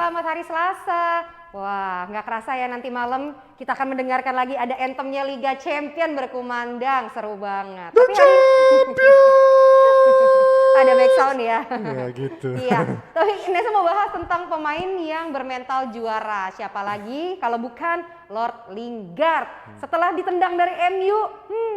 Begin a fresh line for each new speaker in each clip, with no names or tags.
selamat hari Selasa. Wah, nggak kerasa ya nanti malam kita akan mendengarkan lagi ada anthemnya Liga Champion berkumandang, seru banget.
The
Tapi ada back sound ya.
Ya gitu.
Iya, tapi Nesa mau bahas tentang pemain yang bermental juara. Siapa lagi kalau bukan Lord Lingard. Setelah ditendang dari MU,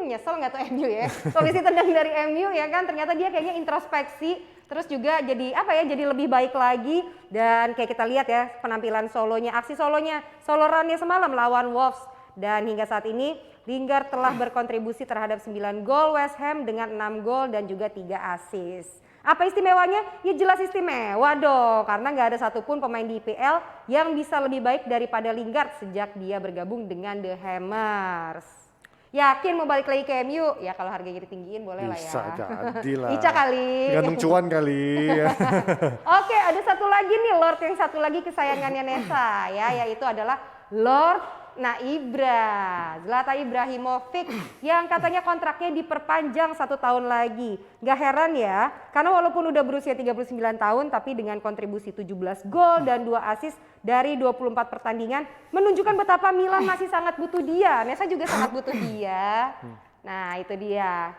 nyesel nggak tuh MU ya? Kalau ditendang dari MU ya kan, ternyata dia kayaknya introspeksi. Terus juga jadi jadi lebih baik lagi. Dan kayak kita lihat ya penampilan solonya, aksi solonya, solo run-nya semalam lawan Wolves. Dan hingga saat ini Lingard telah berkontribusi terhadap 9 gol West Ham dengan 6 gol dan juga 3 assist. Apa istimewanya? Ya jelas istimewa dong, karena nggak ada satupun pemain di IPL yang bisa lebih baik daripada Lingard sejak dia bergabung dengan The Hammers. Yakin mau balik lagi ke MU? Ya kalau harganya ditinggiin boleh lah ya.
Bisa jadi lah.
Ica kali.
Gantung cuan kali. Ya.
Oke, ada satu lagi nih Lord, yang satu lagi kesayangannya Nesa ya, yaitu adalah Lord Ibra, Zlatan Ibrahimovic yang katanya kontraknya diperpanjang 1 tahun lagi. Gak heran ya, karena walaupun udah berusia 39 tahun tapi dengan kontribusi 17 gol dan 2 assist dari 24 pertandingan menunjukkan betapa Milan masih sangat butuh dia. Nesa juga sangat butuh dia. Nah itu dia.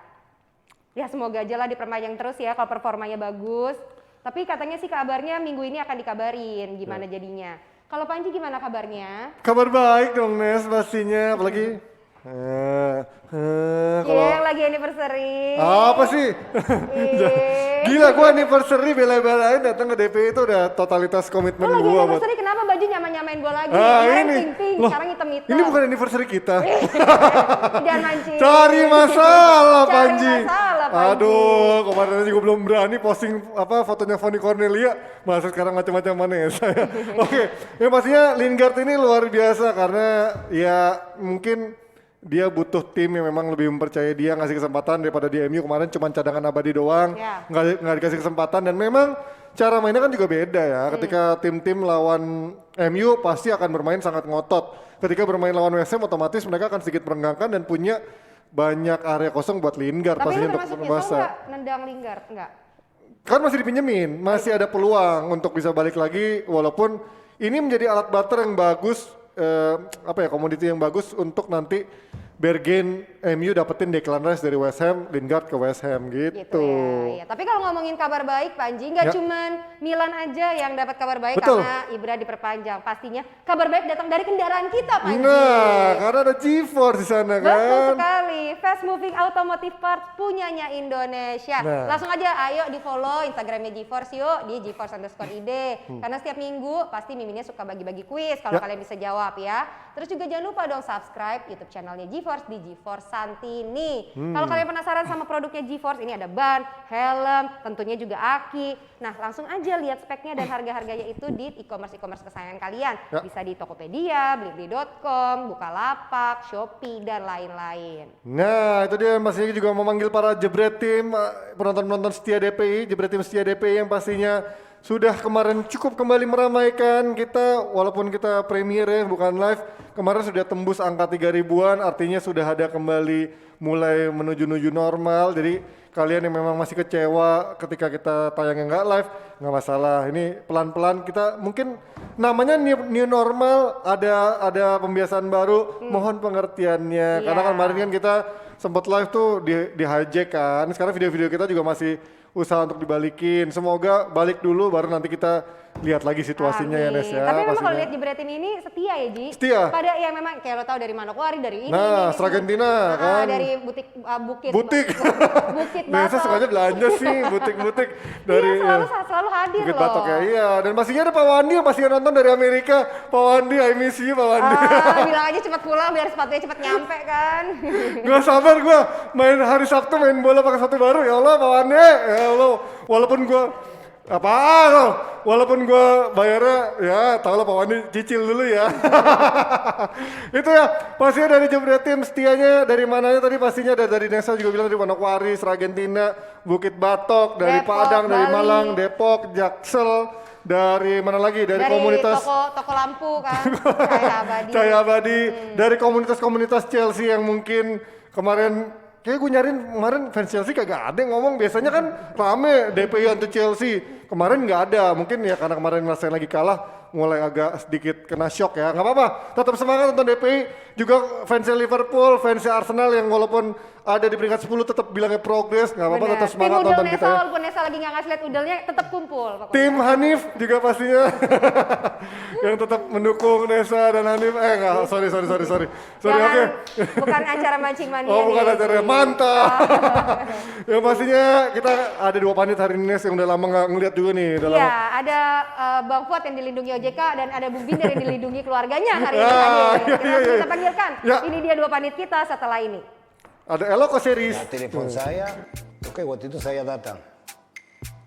Ya semoga aja lah diperpanjang terus ya kalau performanya bagus. Tapi katanya sih kabarnya minggu ini akan dikabarin gimana jadinya. Kalau Panji gimana kabarnya?
Kabar baik dong Nes pastinya, apalagi
Iya yang lagi anniversary.
apa sih? Gila gua anniversary bela-belain datang ke DP itu udah totalitas komitmen
Lo lagi
gua
anniversary kenapa baju nyamain gua lagi?
ini
Pink-pink,
loh,
sekarang hitam-hitam.
ini bukan anniversary kita.
Jangan mancing.
Cari masalah
Cari
Panji.
masalah, Panji.
Aduh, kemarin juga belum berani posting fotonya Fonny Cornelia, masa sekarang macam-macam mana ya saya. Oke, yang pastinya Lingard ini luar biasa karena ya mungkin dia butuh tim yang memang lebih mempercayai dia, ngasih kesempatan daripada di MU kemarin cuma cadangan abadi doang, nggak dikasih kesempatan. Dan memang cara mainnya kan juga beda ya. Ketika tim-tim lawan MU pasti akan bermain sangat ngotot. Ketika bermain lawan West Ham otomatis mereka akan sedikit merenggangkan dan punya banyak area kosong buat Lingard.
Tapi
pastinya
lu
untuk
termasuk nyesel nggak nendang Lingard? Enggak?
Kan masih dipinjemin, masih ada peluang untuk bisa balik lagi walaupun ini menjadi alat barter yang bagus, komoditi yang bagus untuk nanti Bergen MU dapetin Declan Rice dari West Ham, Lingard ke West Ham gitu.
Ya. Tapi kalau ngomongin kabar baik Panji, nggak cuman Milan aja yang dapat kabar baik.
Betul.
Karena Ibra diperpanjang. Pastinya kabar baik datang dari kendaraan kita Panji.
Nah, karena ada GeForce di sana kan.
Betul sekali, Fast Moving Automotive Parts punyanya Indonesia. Langsung aja ayo di follow Instagramnya GeForce yuk, di GeForce_id. Karena setiap minggu pasti Miminnya suka bagi-bagi kuis kalau kalian bisa jawab ya. Terus juga jangan lupa dong subscribe YouTube channelnya GeForce di GeForce Santini. Kalau kalian penasaran sama produknya GeForce, ini ada ban, helm, tentunya juga aki. Nah langsung aja lihat speknya dan harga-harganya itu di e-commerce kesayangan kalian. Bisa di Tokopedia, Blibli.com, Bukalapak, Shopee, dan lain-lain.
Nah itu dia pastinya juga memanggil para jebret tim, penonton-penonton setia DPI, jebret tim setia DPI yang pastinya sudah kemarin cukup kembali meramaikan kita, walaupun kita premier ya bukan live, kemarin sudah tembus angka 3.000-an, artinya sudah ada kembali mulai menuju normal. Jadi kalian yang memang masih kecewa ketika kita tayangnya nggak live, nggak masalah, ini pelan-pelan kita mungkin namanya new normal, ada pembiasaan baru, mohon pengertiannya. Karena kemarin kan kita sempat live tuh di hijack kan, sekarang video-video kita juga masih usaha untuk dibalikin. Semoga balik dulu baru nanti kita lihat lagi situasinya. Amin. Ya Nes ya.
Tapi memang kalau lihat jebret tim ini setia ya Ji.
Setia.
Pada yang memang kayak lo tahu dari Manokwari, dari ini.
Nah, Argentina kan.
Dari Bukit.
Bukit
Batok.
Biasa sukanya belanja sih, butik dari.
Iya selalu hadir
Bukit
loh.
Batok ya, iya. Dan pastinya ada Pak Wandi yang pasti nonton dari Amerika. Pak Wandi, I miss you Pak Wandi.
Bilang aja cepet pulang biar sepatunya cepet nyampe kan.
Gak sabar gue main hari Sabtu main bola pakai sepatu baru. Ya Allah Pak Wandi, ya Allah. Walaupun gue walaupun gue bayarnya ya tau lah Pak Wandi cicil dulu ya. Itu ya pastinya dari jebret tim setianya dari mananya tadi pastinya ada dari Nesa juga bilang dari Manokwari, Argentina, Bukit Batok, dari
Depok,
Padang, dari
Bali.
Malang, Depok, Jaksel, dari mana lagi dari komunitas
toko lampu kan.
Cahaya Abadi, dari komunitas-komunitas Chelsea yang mungkin kemarin kayak gue nyariin kemarin fans Chelsea kagak ada yang ngomong, biasanya kan rame DPI anti Chelsea, kemarin nggak ada, mungkin ya karena kemarin ngerasain lagi kalah, mulai agak sedikit kena shock ya. Nggak apa-apa, tetap semangat nonton DPI. Juga fansnya Liverpool, fansnya Arsenal yang walaupun ada di peringkat 10 tetap bilangnya progres. Nggak apa-apa, tetap semangat
Tim Udel
nonton
Nesa,
kita ya.
walaupun Nesa lagi nggak ngasih lihat udelnya, tetap kumpul. Pokoknya.
Tim Hanif juga pastinya yang tetap mendukung Nesa dan Hanif. Enggak, sorry,
Jangan,
oke.
bukan acara mancing mania.
Oh, bukan
nih.
acara mantap. Yang pastinya kita ada 2 panit hari ini Nes, yang udah lama nggak ngeliat juga nih. Udah
Iya,
lama.
ada Bang Fuad yang dilindungi OJK dan ada Bung Binder yang dilindungi keluarganya hari ini.
Ah,
Hadir. Kita
iya,
langsung
iya.
kita panggilkan.
Ya.
Ini dia 2 panit kita setelah ini.
Ada Eloko series.
Ya, telepon saya, oke waktu itu saya datang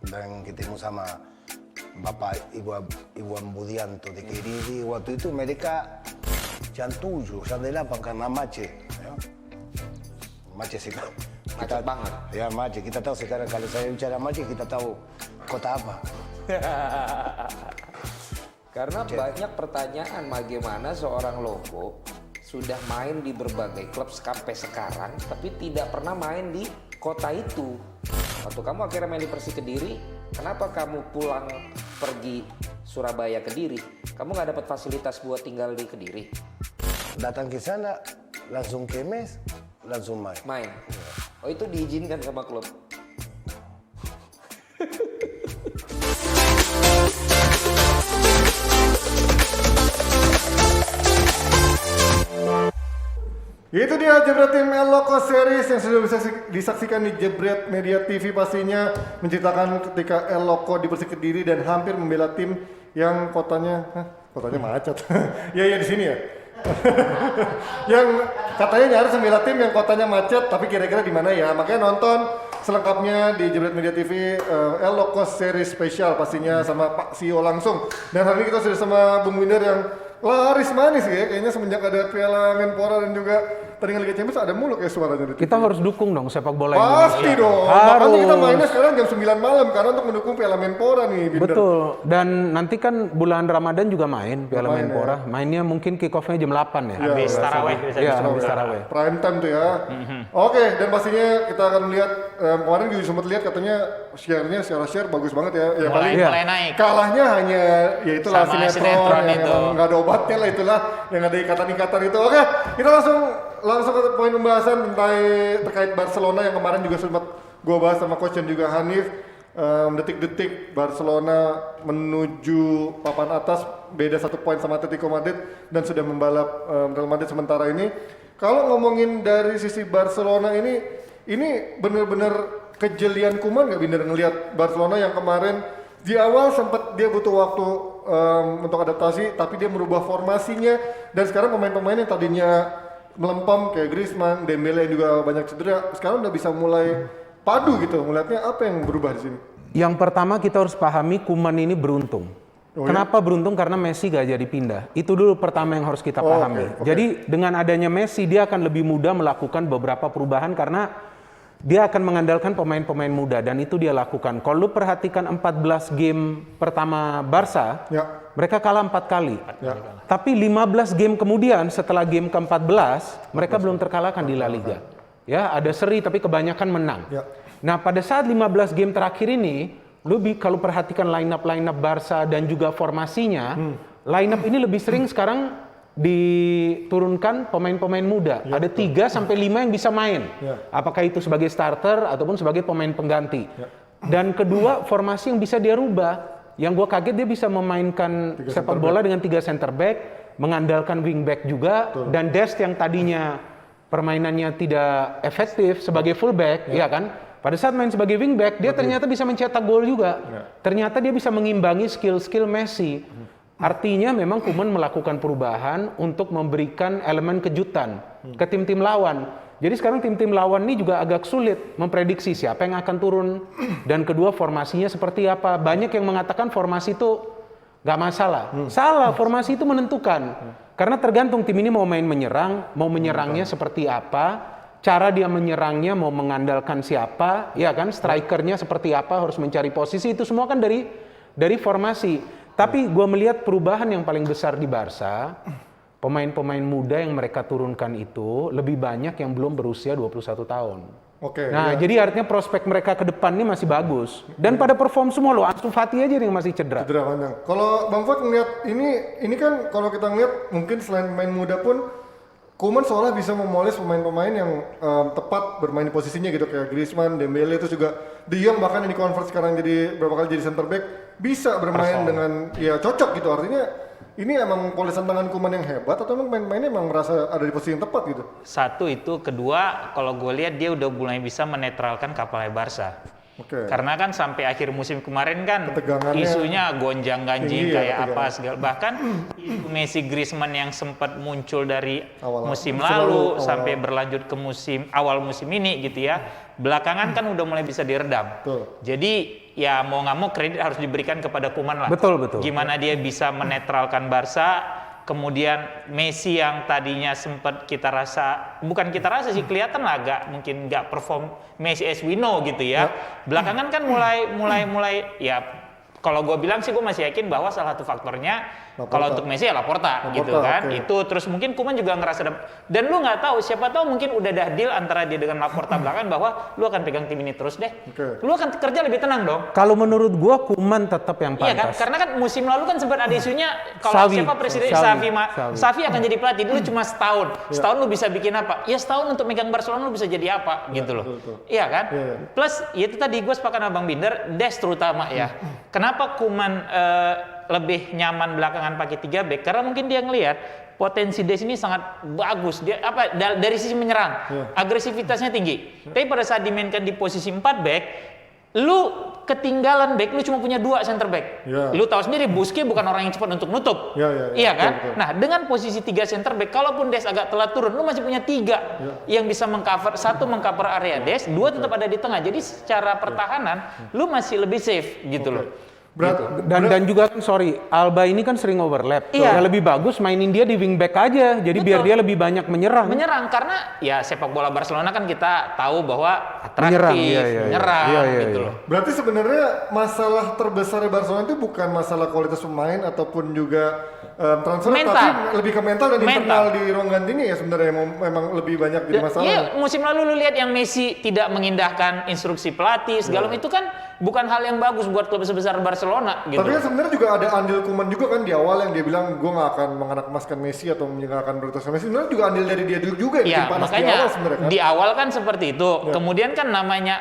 dan ketemu sama Bapak Ibu Budianto de Kediri. Waktu itu mereka jam 7, jam 8 karena macet. Ya. Macet sih.
Macet banget.
Ya macet, kita tahu sekarang kalau saya bicara macet kita tahu kota apa.
Karena banyak pertanyaan bagaimana seorang Loco sudah main di berbagai klub sampai sekarang tapi tidak pernah main di kota itu. Waktu kamu akhirnya main di Persi Kediri, kenapa kamu pulang pergi Surabaya Kediri? Kamu nggak dapat fasilitas buat tinggal di Kediri?
Datang ke sana langsung ke mes, langsung main.
Main. Oh itu diizinkan sama klub.
Itu dia Jebret Tim Eloko series yang sudah bisa disaksikan di Jebret Media TV, pastinya menceritakan ketika Eloko di Persik Kediri dan hampir membela tim yang kotanya macet. Ya di sini ya. Yang katanya nyaris membela tim yang kotanya macet, tapi kira-kira di mana ya? Makanya nonton selengkapnya di Jebret Media TV Eloko series spesial pastinya sama Pak CEO langsung. Dan hari ini kita sudah sama Bung Winder yang laris manis ya, kayaknya semenjak ada Piala Menpora dan juga pertandingan Liga Champions ada mulu kayak suaranya di TV.
Kita harus dukung dong sepak bola
Pasti
Indonesia.
dong. Makanya kita mainnya sekarang jam 9 malam karena untuk mendukung Piala Menpora nih, Binder.
Betul. Dan nanti kan bulan Ramadan juga main Piala
Main,
Menpora. Mainnya mungkin kick off-nya jam 8 ya.
Habis taraweh bisa
Iya,
disebut.
habis taraweh.
Prime time tuh ya. Oke, dan pastinya kita akan melihat kemarin juga sempat lihat katanya share bagus banget ya. Ya paling
Mulai naik.
kalahnya hanya ya itulah
Sama
sinetron
sinetron
yang
itu.
emang nggak ada obatnya lah, itulah yang ada ikatan-ikatan itu. Oke, kita langsung ke poin pembahasan tentang terkait Barcelona yang kemarin juga sempat gua bahas sama coach dan juga Hanif. Detik-detik Barcelona menuju papan atas, beda 1 poin sama Atletico Madrid dan sudah membalap Real Madrid sementara ini. Kalau ngomongin dari sisi Barcelona ini benar-benar kejelian Koeman nggak Binder ngelihat Barcelona yang kemarin di awal sempat dia butuh waktu untuk adaptasi, tapi dia merubah formasinya dan sekarang pemain-pemain yang tadinya melempem kayak Griezmann, Dembele yang juga banyak cedera, sekarang udah bisa mulai padu gitu. Melihatnya apa yang berubah di sini?
Yang pertama kita harus pahami Koeman ini beruntung.
Oh, ya?
Kenapa beruntung? Karena Messi gak jadi pindah. Itu dulu pertama yang harus kita pahami.
Oke.
Jadi dengan adanya Messi dia akan lebih mudah melakukan beberapa perubahan karena dia akan mengandalkan pemain-pemain muda dan itu dia lakukan. Kalau lu perhatikan 14 game pertama Barca,
Ya.
mereka kalah 4 kali.
Ya.
Tapi 15 game kemudian setelah game ke-14, mereka belum terkalahkan di La Liga. Ya, ada seri tapi kebanyakan menang.
Ya.
Nah, pada saat 15 game terakhir ini, kalau perhatikan line up Barca dan juga formasinya, line up ini lebih sering sekarang diturunkan pemain-pemain muda. Ada 3 sampai 5 yang bisa main.
Ya.
Apakah itu sebagai starter ataupun sebagai pemain pengganti. Dan kedua, formasi yang bisa dia rubah. Yang gue kaget dia bisa memainkan sepak bola dengan 3 center back, mengandalkan wing back juga, dan Dest yang tadinya permainannya tidak efektif sebagai fullback, ya kan? Pada saat main sebagai wingback, dia ternyata bisa mencetak gol juga. Ternyata dia bisa mengimbangi skill-skill Messi. Artinya memang Koeman melakukan perubahan untuk memberikan elemen kejutan ke tim-tim lawan. Jadi sekarang tim-tim lawan ini juga agak sulit memprediksi siapa yang akan turun. Dan kedua, formasinya seperti apa. Banyak yang mengatakan formasi itu nggak masalah. Salah, formasi itu menentukan. Karena tergantung tim ini mau main menyerang, mau menyerangnya seperti apa, cara dia menyerangnya mau mengandalkan siapa, ya kan, strikernya seperti apa, harus mencari posisi, itu semua kan dari formasi. Tapi gue melihat perubahan yang paling besar di Barca, pemain-pemain muda yang mereka turunkan itu lebih banyak yang belum berusia 21 tahun.
Oke.
Nah,
iya.
jadi artinya prospek mereka ke depan ini masih bagus. Dan pada perform semua loh, Ansu Fati aja yang masih cedera.
Cedera panjang. Kalau Bang Fuad ngeliat ini kan kalau kita ngeliat mungkin selain pemain muda pun Koeman seolah bisa memoles pemain-pemain yang tepat bermain di posisinya gitu kayak Griezmann, Dembele, itu juga De Jong bahkan yang di-convert sekarang jadi berapa kali jadi center back bisa bermain dengan ya cocok gitu. Artinya ini emang polesan tangan Koeman yang hebat atau emang pemain-pemainnya emang merasa ada di posisi yang tepat gitu?
Satu itu, kedua kalau gue lihat dia udah mulai bisa menetralkan kapalnya Barca.
Oke.
Karena kan sampai akhir musim kemarin kan
Ketegangannya
isunya gonjang-ganjing
tinggi ya,
kayak apa
ketegangan.
segala. Bahkan isu Messi Griezmann yang sempat muncul dari musim
musim
lalu
lalu,
sampai berlanjut ke awal musim ini gitu ya. Belakangan kan udah mulai bisa diredam.
Betul.
Jadi ya mau nggak mau kredit harus diberikan kepada Koeman lah.
Betul, betul.
Gimana dia bisa menetralkan Barca. Kemudian Messi yang tadinya sempat kita rasa, bukan kita rasa sih, kelihatan lah mungkin nggak perform Messi as we know gitu ya. Belakangan kan mulai ya kalau gue bilang sih gue masih yakin bahwa salah satu faktornya kalau untuk Messi ya Laporta gitu kan.
oke.
Itu terus mungkin Koeman juga ngerasa dan lu nggak tahu, siapa tahu mungkin udah dah deal antara dia dengan Laporta belakangan bahwa lu akan pegang tim ini terus deh.
Oke.
Lu akan kerja lebih tenang dong.
Kalau menurut gua Koeman tetap yang
Iya kan,
pantas.
karena kan musim lalu kan sempat ada isunya kalau
Savi.
siapa presiden
Savi.
Savi akan jadi pelatih dulu cuma setahun. Setahun lu bisa bikin apa? Ya setahun untuk megang Barcelona lu bisa jadi apa gitu loh.
betul.
Iya kan?
Iya.
Plus ya itu tadi gue sepakat sama Bang Binder, Des terutama ya. Kenapa Koeman lebih nyaman belakangan pakai 3 back? Karena mungkin dia ngelihat potensi Des ini sangat bagus. Dia dari sisi menyerang, agresivitasnya tinggi. Tapi pada saat dimainkan di posisi 4 back, lu ketinggalan back, lu cuma punya 2 center back.
Ya.
Lu tahu sendiri Busquets bukan orang yang cepat untuk nutup.
Ya,
Iya kan?
betul.
Nah, dengan posisi 3 center back, kalaupun Des agak telat turun, lu masih punya 3 yang bisa mengcover, 1 mengcover area Des, 2 tetap ada di tengah. Jadi secara pertahanan lu masih lebih safe gitu loh.
Dan juga sorry, Alba ini kan sering overlap.
Iya.
Ya lebih bagus mainin dia di wingback aja. Jadi biar dia lebih banyak menyerang.
Menyerang karena ya sepak bola Barcelona kan kita tahu bahwa
Menyerang,
atraktif,
iya, iya.
menyerang
Iya, iya,
gitu
iya.
loh.
Berarti sebenarnya masalah terbesar Barcelona itu bukan masalah kualitas pemain ataupun juga transfer,
Mental.
tapi lebih ke mental dan
Mental.
internal di ruang ganti ini ya sebenarnya memang lebih banyak jadi masalah.
Iya, musim lalu lu lihat yang Messi tidak mengindahkan instruksi pelatih segala itu kan bukan hal yang bagus buat klub sebesar Barcelona gitu.
Tapi kan sebenarnya juga ada andil Koeman juga kan di awal yang dia bilang gue nggak akan menganak-emaskan Messi atau meninggalkan prioritas Messi. Sebenarnya juga andil dari dia juga yang bikin
Ya,
panas di
makanya
awal sebenarnya kan.
di awal kan seperti itu. Kemudian kan namanya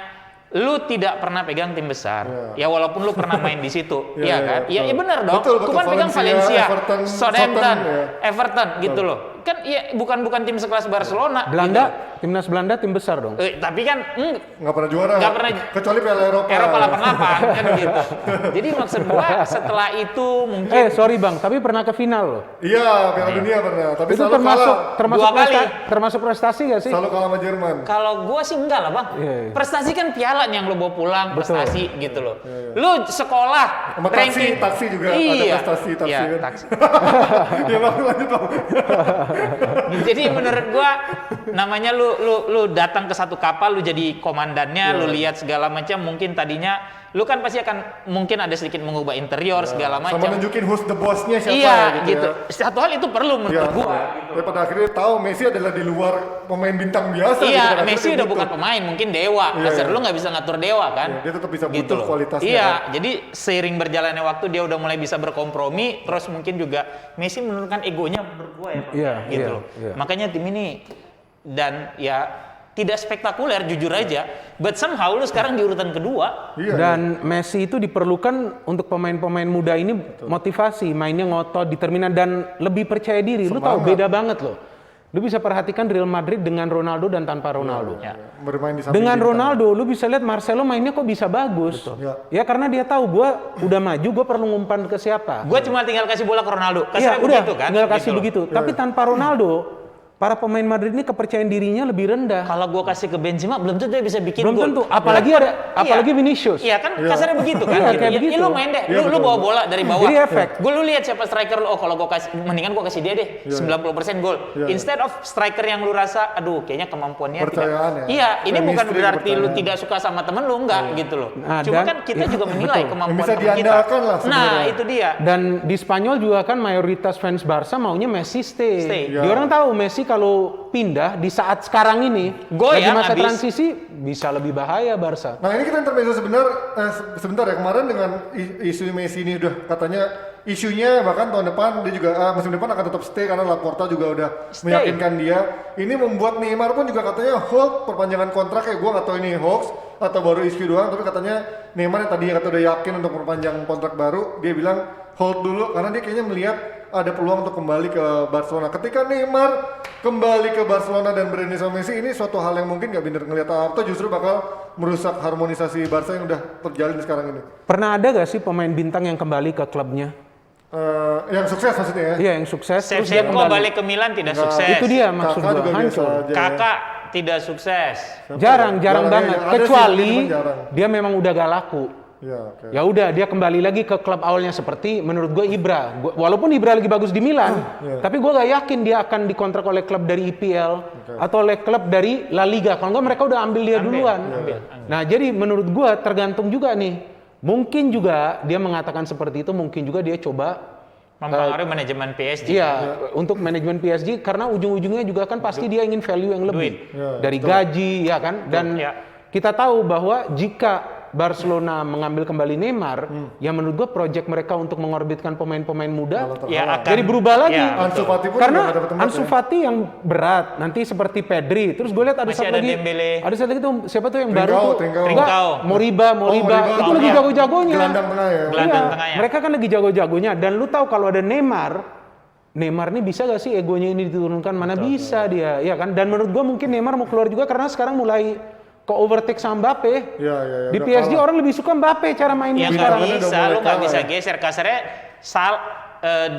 lu tidak pernah pegang tim besar. Ya walaupun lu pernah main di situ,
Iya,
ya kan?
iya,
Ya benar dong.
Betul,
Koeman pegang
Valencia,
Valencia,
Everton,
Southampton,
Southampton, ya.
Everton gitu loh. Kan ya bukan tim sekelas Barcelona.
Belanda,
gitu.
timnas Belanda tim besar dong.
Tapi kan
Nggak pernah juara.
Nggak pernah.
Kecuali Piala Eropa.
Eropa 88 kan gitu. Jadi maksud gua setelah itu mungkin
Sorry Bang, tapi pernah ke final loh.
Iya, Piala Dunia pernah. Tapi
Itu
selalu kalah.
termasuk
Dua kali.
termasuk prestasi gak sih?
Selalu kalah sama Jerman.
kalau gua sih enggak lah Bang.
Iya, iya.
Prestasi kan piala yang lu bawa pulang,
Betul.
prestasi gitu loh. Lu sekolah,
Sama taksi juga ada
iya.
prestasi taksi
Iya,
kan.
taksi.
Ya Bang, lanjut Bang.
Jadi menurut gua namanya lu datang ke satu kapal, lu jadi komandannya, lu lihat segala macam, mungkin tadinya lu kan pasti akan mungkin ada sedikit mengubah interior segala
Sama
macam.
nunjukin who's the boss-nya siapa
Iya,
gitu.
gitu.
Ya.
Satu hal itu perlu menurut
Iya,
gua.
Tapi pada akhirnya tahu Messi adalah di luar pemain bintang biasa. gitu.
Iya,
Pada
Messi
akhirnya
udah
gitu.
bukan pemain, mungkin dewa.
Iya,
Dasar
iya.
lu nggak bisa ngatur dewa kan?
Iya, dia tetap bisa
gitu
butuh
loh.
kualitasnya,
Iya,
kan?
jadi seiring berjalannya waktu dia udah mulai bisa berkompromi, terus mungkin juga Messi menurunkan egonya menurut gua ya, Pak.
Iya,
gitu
iya,
loh.
iya.
Makanya tim ini dan ya tidak spektakuler jujur aja, but somehow lu sekarang di urutan kedua.
Iya,
Dan Messi itu diperlukan untuk pemain-pemain muda ini motivasi, mainnya ngotot, determinan dan lebih percaya diri. Lu tahu beda banget loh. Lu bisa perhatikan Real Madrid dengan Ronaldo dan tanpa Ronaldo.
Ya.
bermain di samping
Dengan
bintang.
Ronaldo, lu bisa lihat Marcelo mainnya kok bisa bagus. Ya karena dia tahu gua udah maju, gua perlu ngumpan ke siapa.
Gua cuma tinggal kasih bola ke Ronaldo.
Iya,
Kasarnya
udah,
begitu kan?
tinggal kasih
Gitu loh.
begitu. Tapi tanpa Ronaldo, para pemain Madrid ini kepercayaan dirinya lebih rendah.
Kalau gua kasih ke Benzema belum tentu dia bisa bikin
Belum
gol.
tentu, apalagi Vinicius.
Iya kan kasarnya begitu kan.
Iya,
gitu.
kayak
Ya,
begitu.
lu main deh,
Iya,
lu
betul.
bawa bola dari bawah.
Jadi efek.
Gue lu lihat siapa striker lu, oh kalau gua kasih mendingan gua kasih dia deh 90% gol. Instead of striker yang lu rasa aduh kayaknya kemampuannya
Percayaan ya.
Iya, ini bukan
Chemistry,
berarti lu
kepercayaan.
tidak suka sama temen lu enggak gitu loh.
Nah,
Cuma
dan-
kan kita juga menilai
betul.
kemampuan
Bisa
temen kita.
diandalkan lah
Nah,
sebenarnya.
itu dia.
Dan di Spanyol juga kan mayoritas fans Barca maunya Messi stay.
Stay.
Dia orang tahu Messi kalau pindah di saat sekarang ini, lagi
Goyang
masa
abis.
transisi bisa lebih bahaya Barca.
Nah ini kita intermezzo sebentar ya, kemarin dengan isu Messi ini udah katanya isunya bahkan tahun depan dia juga musim depan akan tetap stay karena Laporta juga udah meyakinkan dia. Ini membuat Neymar pun juga katanya hold perpanjangan kontrak, kayak gua nggak tahu ini hoax atau baru isu doang, tapi katanya Neymar yang tadinya kata udah yakin untuk perpanjang kontrak baru, dia bilang hold dulu karena dia kayaknya melihat ada peluang untuk kembali ke Barcelona. Ketika Neymar kembali ke Barcelona dan berani sama Messi, ini suatu hal yang mungkin nggak bener ngelihat atau justru bakal merusak harmonisasi Barca yang udah terjalin sekarang ini.
Pernah ada gak sih pemain bintang yang kembali ke klubnya?
Yang sukses maksudnya ya?
Iya, yang sukses. terus dia
Shevchenko
kembali.
balik ke Milan tidak
Enggak.
sukses.
Itu dia maksud
Kakak
gua,
juga biasa
hancur.
aja ya.
Kakak tidak sukses.
Jarang
Jarang,
banget.
ya. Ada sih,
Kecuali
cuman jarang.
dia memang udah gak laku.
Ya, oke.
Ya udah dia kembali lagi ke klub awalnya seperti menurut gue Ibra. Walaupun Ibra lagi bagus di Milan, tapi gue gak yakin dia akan dikontrak oleh klub dari IPL atau oleh klub dari La Liga. Kalau enggak mereka udah ambil dia duluan. Nah jadi menurut gue tergantung juga nih. Mungkin juga dia mengatakan seperti itu, mungkin juga dia coba
Mempengaruhi manajemen PSG.
iya untuk manajemen PSG karena ujung-ujungnya juga kan pasti dia ingin value yang lebih
Duit.
dari gaji ya kan. Dan
Ya.
kita tahu bahwa jika Barcelona mengambil kembali Neymar, ya menurut gua project mereka untuk mengorbitkan pemain-pemain muda
Ya, akan,
jadi berubah lagi.
ya,
Ansu Fati pun
Karena
juga nggak dapat tempat
Ansu Fati yang berat, nanti seperti Pedri. Terus gue lihat ada
Masih
satu
ada
lagi,
Dembele.
ada satu lagi tuh siapa tuh yang baru tuh?
Trincao.
Enggak,
Trincao.
Moriba,
Moriba.
itu
Oh,
lagi
iya.
jago-jagonya.
Gelandang tengah ya?
Gelandang
Iya,
tengah ya.
mereka kan lagi jago-jagonya. Dan lu tahu kalau ada Neymar ini bisa gak sih egonya ini diturunkan? Mana bisa dia, ya kan? Dan menurut gua mungkin Neymar mau keluar juga karena sekarang mulai ke overtake sama Mbappe.
Iya.
Di
udah
PSG
kalah.
orang lebih suka Mbappe cara mainnya
Ya
sekarang.
nggak
Udah
bisa,
mulai
lu nggak
kalah
bisa
ya.
geser kasarnya.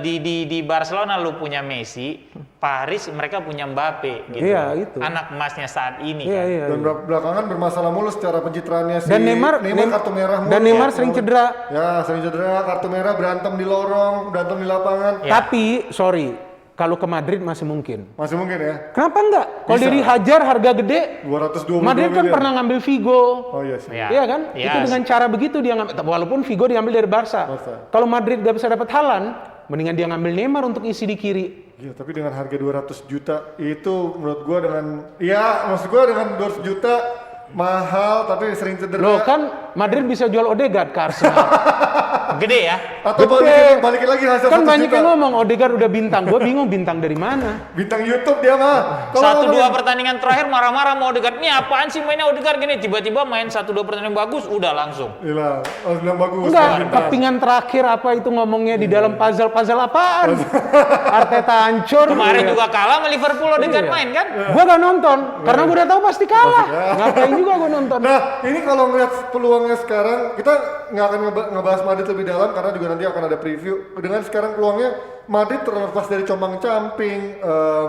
Di Barcelona lu punya Messi, Paris mereka punya Mbappe gitu.
Iya, itu.
Anak emasnya saat ini
Iya,
kan.
iya.
Dan belakangan bermasalah mulu secara pencitraannya si
Dan Neymar
kartu merah mulu.
dan Neymar sering cedera.
Ya, sering cedera, kartu merah, berantem di lorong, berantem di lapangan.
Ya.
Tapi sorry, kalau ke Madrid masih mungkin.
Masih mungkin ya.
Kenapa enggak? Kalau
Bisa.
dari Hajar harga gede,
220
Madrid kan pernah ngambil Vigo.
Oh iya sih.
Ya.
Iya kan?
Iya.
Itu dengan cara begitu dia ngambil. Walaupun Vigo diambil dari Barca. Kalau Madrid gak bisa dapat Haaland, mendingan dia ngambil Neymar untuk isi di kiri.
Iya, tapi dengan harga 200 juta itu menurut gua maksud gua dengan 200 juta mahal tapi sering cedera.
Loh kan Madrid bisa jual Odegaard ke Arsenal.
Gede ya.
Atau
Gede.
balikin lagi hasil
Kan
100
banyak
juta.
yang ngomong Odegaard udah bintang. Gue bingung bintang dari mana.
Bintang YouTube dia mah.
Satu dua pertandingan terakhir marah-marah mau Odegaard. Ini apaan sih mainnya Odegaard gini? Tiba-tiba main 1-2 pertandingan bagus, udah langsung.
Gila, harus bilang bagus.
Enggak,
bintang.
kepingan terakhir apa itu ngomongnya di dalam puzzle apaan? Arteta hancur.
Kemarin
Iya.
juga kalah sama Liverpool Odegaard
Iya.
main kan?
Gue gak nonton, karena gue udah tahu pasti kalah. Ngapain juga gue nonton.
Nah, ini kalau ngeliat peluangnya sekarang, kita nggak akan ngebahas Madrid lebih dalam karena juga nanti akan ada preview. Dengan sekarang peluangnya, Madrid terlepas dari compang-camping,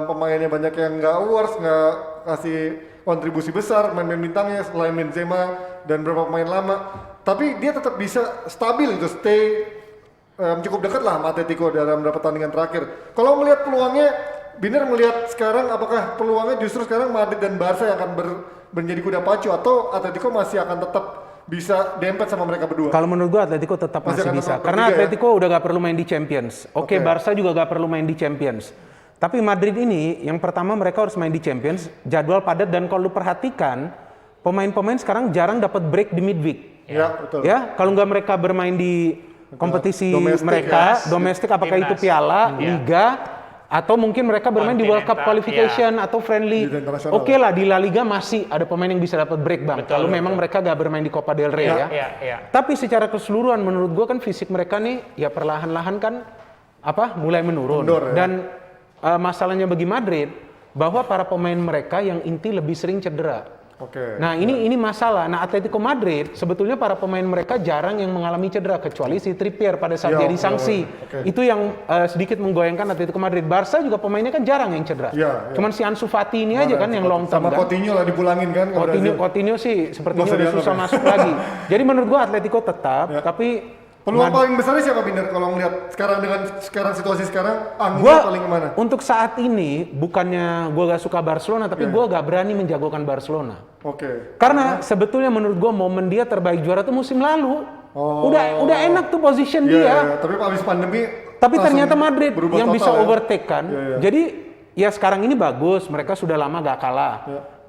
pemainnya banyak yang nggak awards, nggak kasih kontribusi besar, main-main bintangnya selain Benzema dan beberapa pemain lama. Tapi dia tetap bisa stabil gitu, stay cukup dekat lah sama Atletico dalam beberapa pertandingan terakhir. Kalau melihat peluangnya, Binder melihat sekarang apakah peluangnya justru sekarang Madrid dan Barca yang akan menjadi kuda pacu atau Atletico masih akan tetap bisa dempet sama mereka berdua?
Kalau menurut gue Atletico tetap
Masih
masih
akan
bisa.
tetap
Karena
bertiga ya?
Atletico udah gak perlu main di Champions. Oke,
Oke.
Barca juga gak perlu main di Champions. Tapi Madrid ini, yang pertama mereka harus main di Champions, jadwal padat dan kalau lu perhatikan, pemain-pemain sekarang jarang dapat break di midweek.
Ya, betul.
Ya, kalau nggak mereka bermain di kompetisi
Domestik,
mereka,
ya.
domestik apakah itu
Timnas.
piala,
Iya.
liga, atau mungkin mereka bermain di World Cup
Continental,
qualification atau friendly.
Liga internasional.
Oke lah, di La Liga masih ada pemain yang bisa dapat break bang.
Betul,
Kalau
betul.
memang mereka gak bermain di Copa del Rey ya.
Iya.
Tapi secara keseluruhan menurut gua kan fisik mereka nih ya perlahan-lahan kan mulai menurun.
Mundur, ya.
Dan masalahnya bagi Madrid bahwa para pemain mereka yang inti lebih sering cedera.
Oke.
Nah ini masalah. Nah Atletico Madrid sebetulnya para pemain mereka jarang yang mengalami cedera kecuali si Trippier pada saat
Ya,
jadi sanksi.
oke.
Itu yang sedikit menggoyangkan Atletico Madrid. Barca juga pemainnya kan jarang yang cedera.
Ya.
Cuman si Ansu Fati ini aja kan yang long term
sama
kan.
Coutinho lah dipulangin kan ke Brazil.
Coutinho sih sepertinya
Nggak usah
udah
dianggap
susah
ya.
masuk lagi. Jadi menurut gua Atletico tetap,
Ya.
tapi
Peluang paling besarnya siapa Binder kalau ngeliat sekarang dengan situasi sekarang angle
gua
paling kemana?
untuk saat ini bukannya gua gak suka Barcelona, tapi gua gak berani menjagokan Barcelona.
Oke.
Karena sebetulnya menurut gua momen dia terbaik juara tuh musim lalu.
Oh.
Udah enak tuh position
Iya,
dia.
iya. Tapi abis pandemi
Tapi
langsung
ternyata Madrid
berubah
yang
total
bisa
ya.
overtake kan.
Iya, iya.
Jadi ya sekarang ini bagus, mereka sudah lama gak kalah.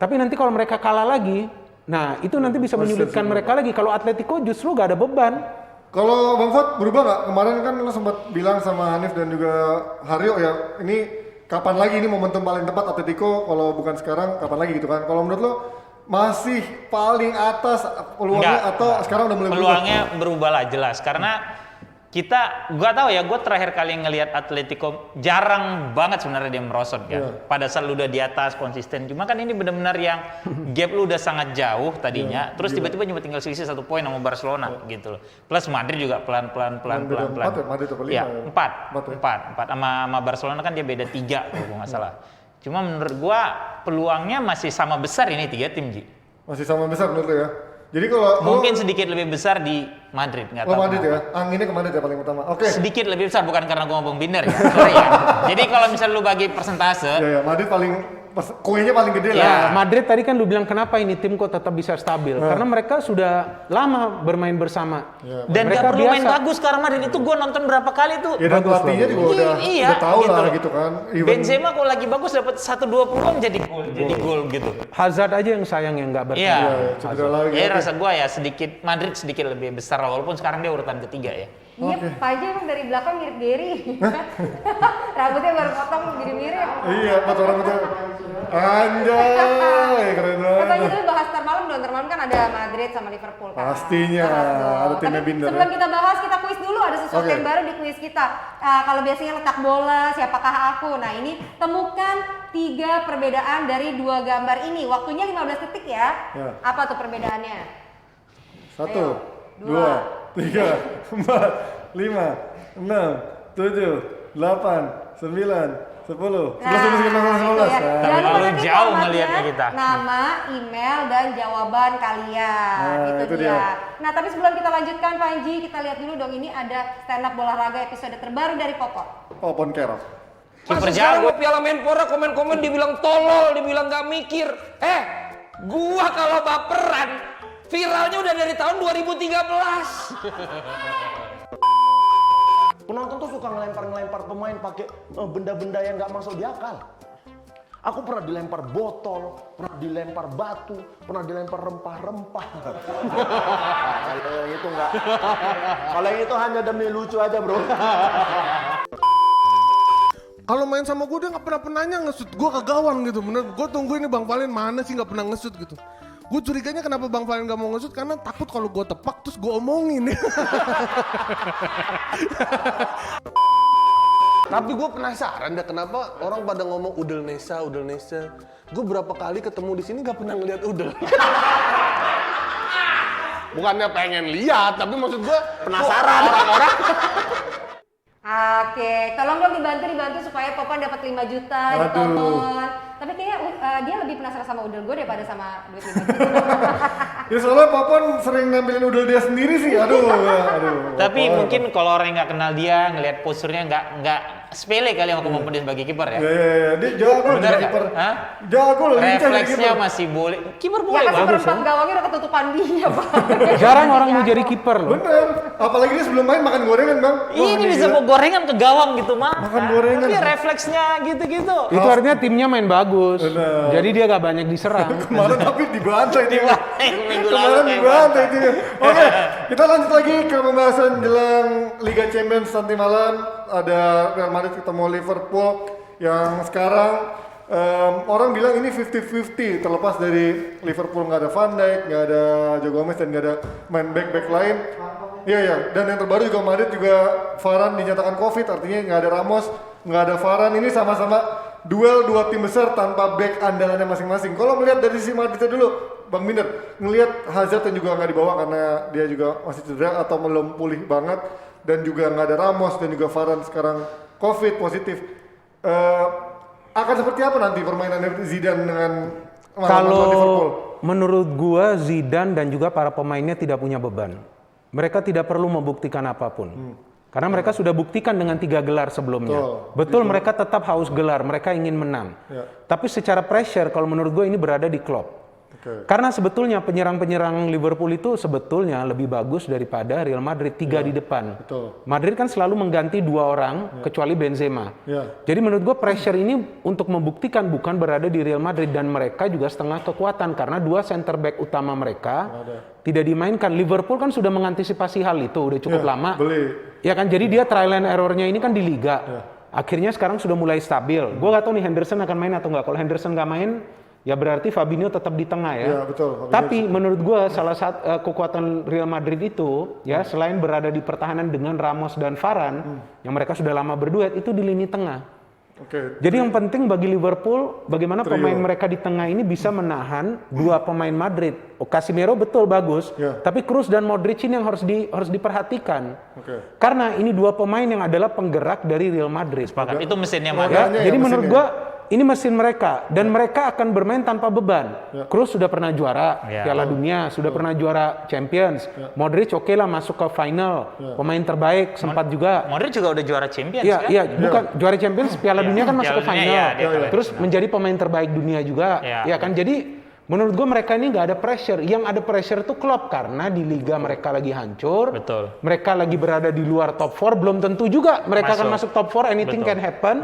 Tapi nanti kalau mereka kalah lagi, nah itu nanti bisa menyulitkan mereka lagi. Kalau Atletico justru gak ada beban.
Kalau Bang Fuad berubah nggak? Kemarin kan lo sempat bilang sama Hanif dan juga Haryo ya, ini kapan lagi ini momentum paling tepat Atletico, kalau bukan sekarang kapan lagi gitu kan? Kalau menurut lo masih paling atas peluangnya atau sekarang udah mulai
peluangnya berubah lah jelas karena gua tahu ya, gua terakhir kali ngelihat Atletico jarang banget sebenarnya dia merosot kan. Pada saat lu udah di atas konsisten, cuma kan ini benar-benar yang gap lu udah sangat jauh tadinya, terus tiba-tiba cuma tinggal selisih 1 poin sama Barcelona gitu loh. Plus Madrid juga pelan-pelan. Ya, 4 sama Barcelona kan dia beda 3 kalau gua nggak salah. Cuma menurut gua peluangnya masih sama besar ini 3 tim, Ji.
Masih sama besar menurut lo ya? Jadi kalau
mungkin sedikit lebih besar di Madrid, nggak tahu.
Madrid ya, anginnya ke Madrid ya paling utama. Oke.
Sedikit lebih besar, bukan karena gue mau Bang Binder ya. Sorry ya. Jadi kalau misalnya lu bagi persentase,
Ya, Madrid paling kuenya paling gede
Ya,
lah.
Madrid tadi kan lu bilang kenapa ini tim kok tetap bisa stabil? Karena mereka sudah lama bermain bersama.
dan
mereka
gak perlu main
biasa.
bagus sekarang Madrid itu gue nonton berapa kali tuh.
Ya dan pelatihnya juga udah tahu
gitu
lah
loh.
gitu kan. Even
Benzema kalau lagi bagus dapat 1-2 peluang jadi gol gitu.
Hazard aja yang sayang yang nggak bertahan.
Iya.
cedera lagi.
Ya rasa gue ya sedikit Madrid sedikit lebih besar walaupun sekarang dia urutan ketiga ya.
Iya, Pak Haji emang dari belakang mirip Gary. Rambutnya baru potong jadi mirip.
Iya, 4 orang itu. Anjay, keren
Katanya
banget.
dulu bahas ntar malam dong, ntar malam kan ada Madrid sama Liverpool kan.
Pastinya,
Bahas dong.
ada timnya
Tapi
Binder
sebelum
ya.
kita bahas, kita kuis dulu, ada sesuatu
Oke.
yang baru di kuis kita. Kalau biasanya letak bola, siapakah aku? Nah ini temukan 3 perbedaan dari 2 gambar ini. Waktunya 15 detik ya.
Ya.
Apa tuh perbedaannya?
1,
Ayo,
2, 3, 4, 5, 6, 7, 8, 9, 10, 11, 12, 13, 14.
itu ya. Jangan lupa
Terlalu
nanti
jauh
formatnya,
ngelihatnya kita.
nama, email, dan jawaban kalian.
Nah,
itu
itu
dia.
dia.
Nah, tapi sebelum kita lanjutkan, Panji, kita lihat dulu dong. Ini ada stand up olahraga episode terbaru dari Popon.
Popon Kerok.
Kiper
Masa sekarang
jago.
mau Piala Menpora komen-komen dibilang tolol, dibilang gak mikir. Gua kalau baperan, viralnya udah dari tahun 2013.
Penonton tuh suka ngelempar pemain pakai benda-benda yang nggak masuk di akal. Aku pernah dilempar botol, pernah dilempar batu, pernah dilempar rempah-rempah. Kalau yang itu nggak, kalau yang itu hanya demi lucu aja bro.
Kalau main sama gue dia nggak pernah penanya ngesut gue ke gawang gitu. Bener, gue tunggu ini Bang Valen mana sih nggak pernah ngesut gitu. Gue curiganya kenapa Bang Valen gak mau ngesut karena takut kalau gue tepak terus gue omongin. Tapi gue penasaran deh kenapa orang pada ngomong udel Nesa. Gue berapa kali ketemu di sini gak pernah ngeliat udel. Bukannya pengen lihat, tapi maksud gue penasaran orang-orang.
Oke, tolong dong dibantu supaya Popon dapat 5 juta ditonton. Tapi kayaknya dia lebih penasaran sama udel gue daripada sama duit 5 juta.
Ya soalnya Popon sering nampilin udel dia sendiri sih. Aduh.
Tapi
Popon.
mungkin kalau orang yang nggak kenal dia, ngelihat posturnya nggak sepele kali sama kemampuan dia sebagai kiper ya.
Ya, dia jago loh
Bener
jadi
nggak?
kiper.
Hah?
Jago loh, lincah jadi
Refleksnya
kiper.
masih boleh. Kiper
Ya
boleh
kan
bagus.
seperempat gawangnya udah ketutupan dia, Bang.
Jarang orang mau jadi kiper loh.
Bener. Apalagi dia sebelum main makan gorengan, Bang. Wah,
Ini bisa
gila.
bawa gorengan ke gawang gitu mah.
Makan gorengan.
Tapi refleksnya gitu-gitu.
Itu artinya timnya main bagus.
Benar.
Jadi dia gak banyak diserang.
Kemarin tapi dibantai dia.
Minggu lalu
Kemarin
kayak
dibantai dia. Oke, kita lanjut lagi ke pembahasan jelang Liga Champions nanti malam. Ada Real Madrid ketemu Liverpool yang sekarang orang bilang ini 50-50 terlepas dari Liverpool nggak ada Van Dijk, nggak ada Joe Gomez dan nggak ada main back lain. Iya. Dan yang terbaru juga Madrid juga Varane dinyatakan COVID, artinya nggak ada Ramos, nggak ada Varane. Ini sama-sama duel 2 tim besar tanpa back andalannya masing-masing. Kalau melihat dari sisi Madrid dulu, Bang Binder, ngelihat Hazard yang juga nggak dibawa karena dia juga masih cedera atau belum pulih banget, dan juga nggak ada Ramos dan juga Varane sekarang COVID positif. Akan seperti apa nanti permainan Zidane dengan Liverpool?
Kalau menurut gua Zidane dan juga para pemainnya tidak punya beban. Mereka tidak perlu membuktikan apapun. Karena mereka sudah buktikan dengan 3 gelar sebelumnya. Betul mereka tetap haus gelar, mereka ingin menang.
Ya.
Tapi secara pressure kalau menurut gue ini berada di Klopp. Karena sebetulnya penyerang-penyerang Liverpool itu sebetulnya lebih bagus daripada Real Madrid, 3 di depan.
Betul.
Madrid kan selalu mengganti 2 orang kecuali Benzema. Jadi menurut gue pressure ini untuk membuktikan bukan berada di Real Madrid, dan mereka juga setengah kekuatan karena 2 center back utama mereka tidak dimainkan. Liverpool kan sudah mengantisipasi hal itu udah cukup lama. Ya kan, jadi dia trial and error-nya ini kan di liga. Akhirnya sekarang sudah mulai stabil. Gue gak tahu nih Henderson akan main atau enggak. Kalau Henderson nggak main, ya berarti Fabinho tetap di tengah ya.
Betul.
Tapi menurut gue salah satu kekuatan Real Madrid itu ya selain berada di pertahanan dengan Ramos dan Varane yang mereka sudah lama berduet, itu di lini tengah. Jadi yang penting bagi Liverpool bagaimana pemain mereka di tengah ini bisa menahan 2 pemain Madrid. Casemiro betul bagus, tapi Kroos dan Modric ini yang harus diperhatikan. Karena ini 2 pemain yang adalah penggerak dari Real Madrid.
Sepakat. Itu mesinnya
Ya,
Madrid.
jadi menurut gua ini mesin mereka dan mereka akan bermain tanpa beban. Kroos sudah pernah juara Piala Dunia, sudah pernah juara Champions. Modric oke lah masuk ke final, pemain terbaik sempat juga.
Modric juga udah juara Champions
Iya,
kan?
iya, bukan juara Champions, Piala Dunia kan masuk
Piala
ke
Dunia,
final.
dia terbaik.
Terus menjadi pemain terbaik dunia juga. Ya kan, jadi menurut gua mereka ini nggak ada pressure. Yang ada pressure tuh Klopp karena di liga mereka lagi hancur.
Betul.
Mereka lagi berada di luar top 4, belum tentu juga mereka akan masuk top 4, anything can happen.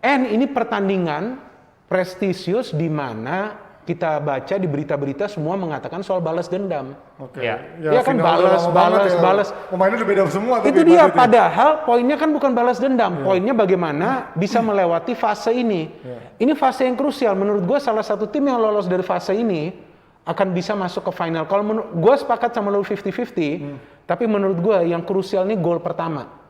And ini pertandingan prestisius di mana kita baca di berita-berita semua mengatakan soal balas dendam. Ya kan, balas.
Pemainnya udah beda semua.
Itu dia, padahal poinnya kan bukan balas dendam. Poinnya bagaimana bisa melewati fase ini. Ini fase yang krusial. Menurut gue salah satu tim yang lolos dari fase ini akan bisa masuk ke final. Kalau gue sepakat sama lo 50-50, tapi menurut gue yang krusial ini gol pertama.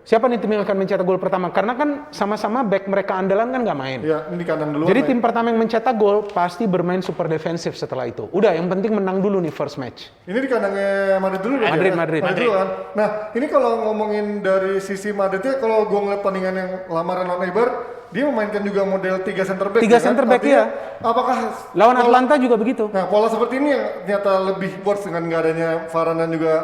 Siapa nih tim yang akan mencetak gol pertama? Karena kan sama-sama back mereka andalan kan nggak main.
Ini di kandang dulu.
Jadi tim pertama yang mencetak gol pasti bermain super defensif setelah itu. Udah, yang penting menang dulu nih first match.
Ini di kandangnya Madrid dulu ya?
Madrid.
Dulu kan. Nah, ini kalau ngomongin dari sisi Madridnya, kalau gue ngeliat pertandingan yang lamaran lawan Eibar, dia memainkan juga model 3 center back.
3 center back ya.
Apakah
lawan Atlanta juga begitu?
Nah, pola seperti ini yang ternyata lebih works dengan nggak adanya Varane dan juga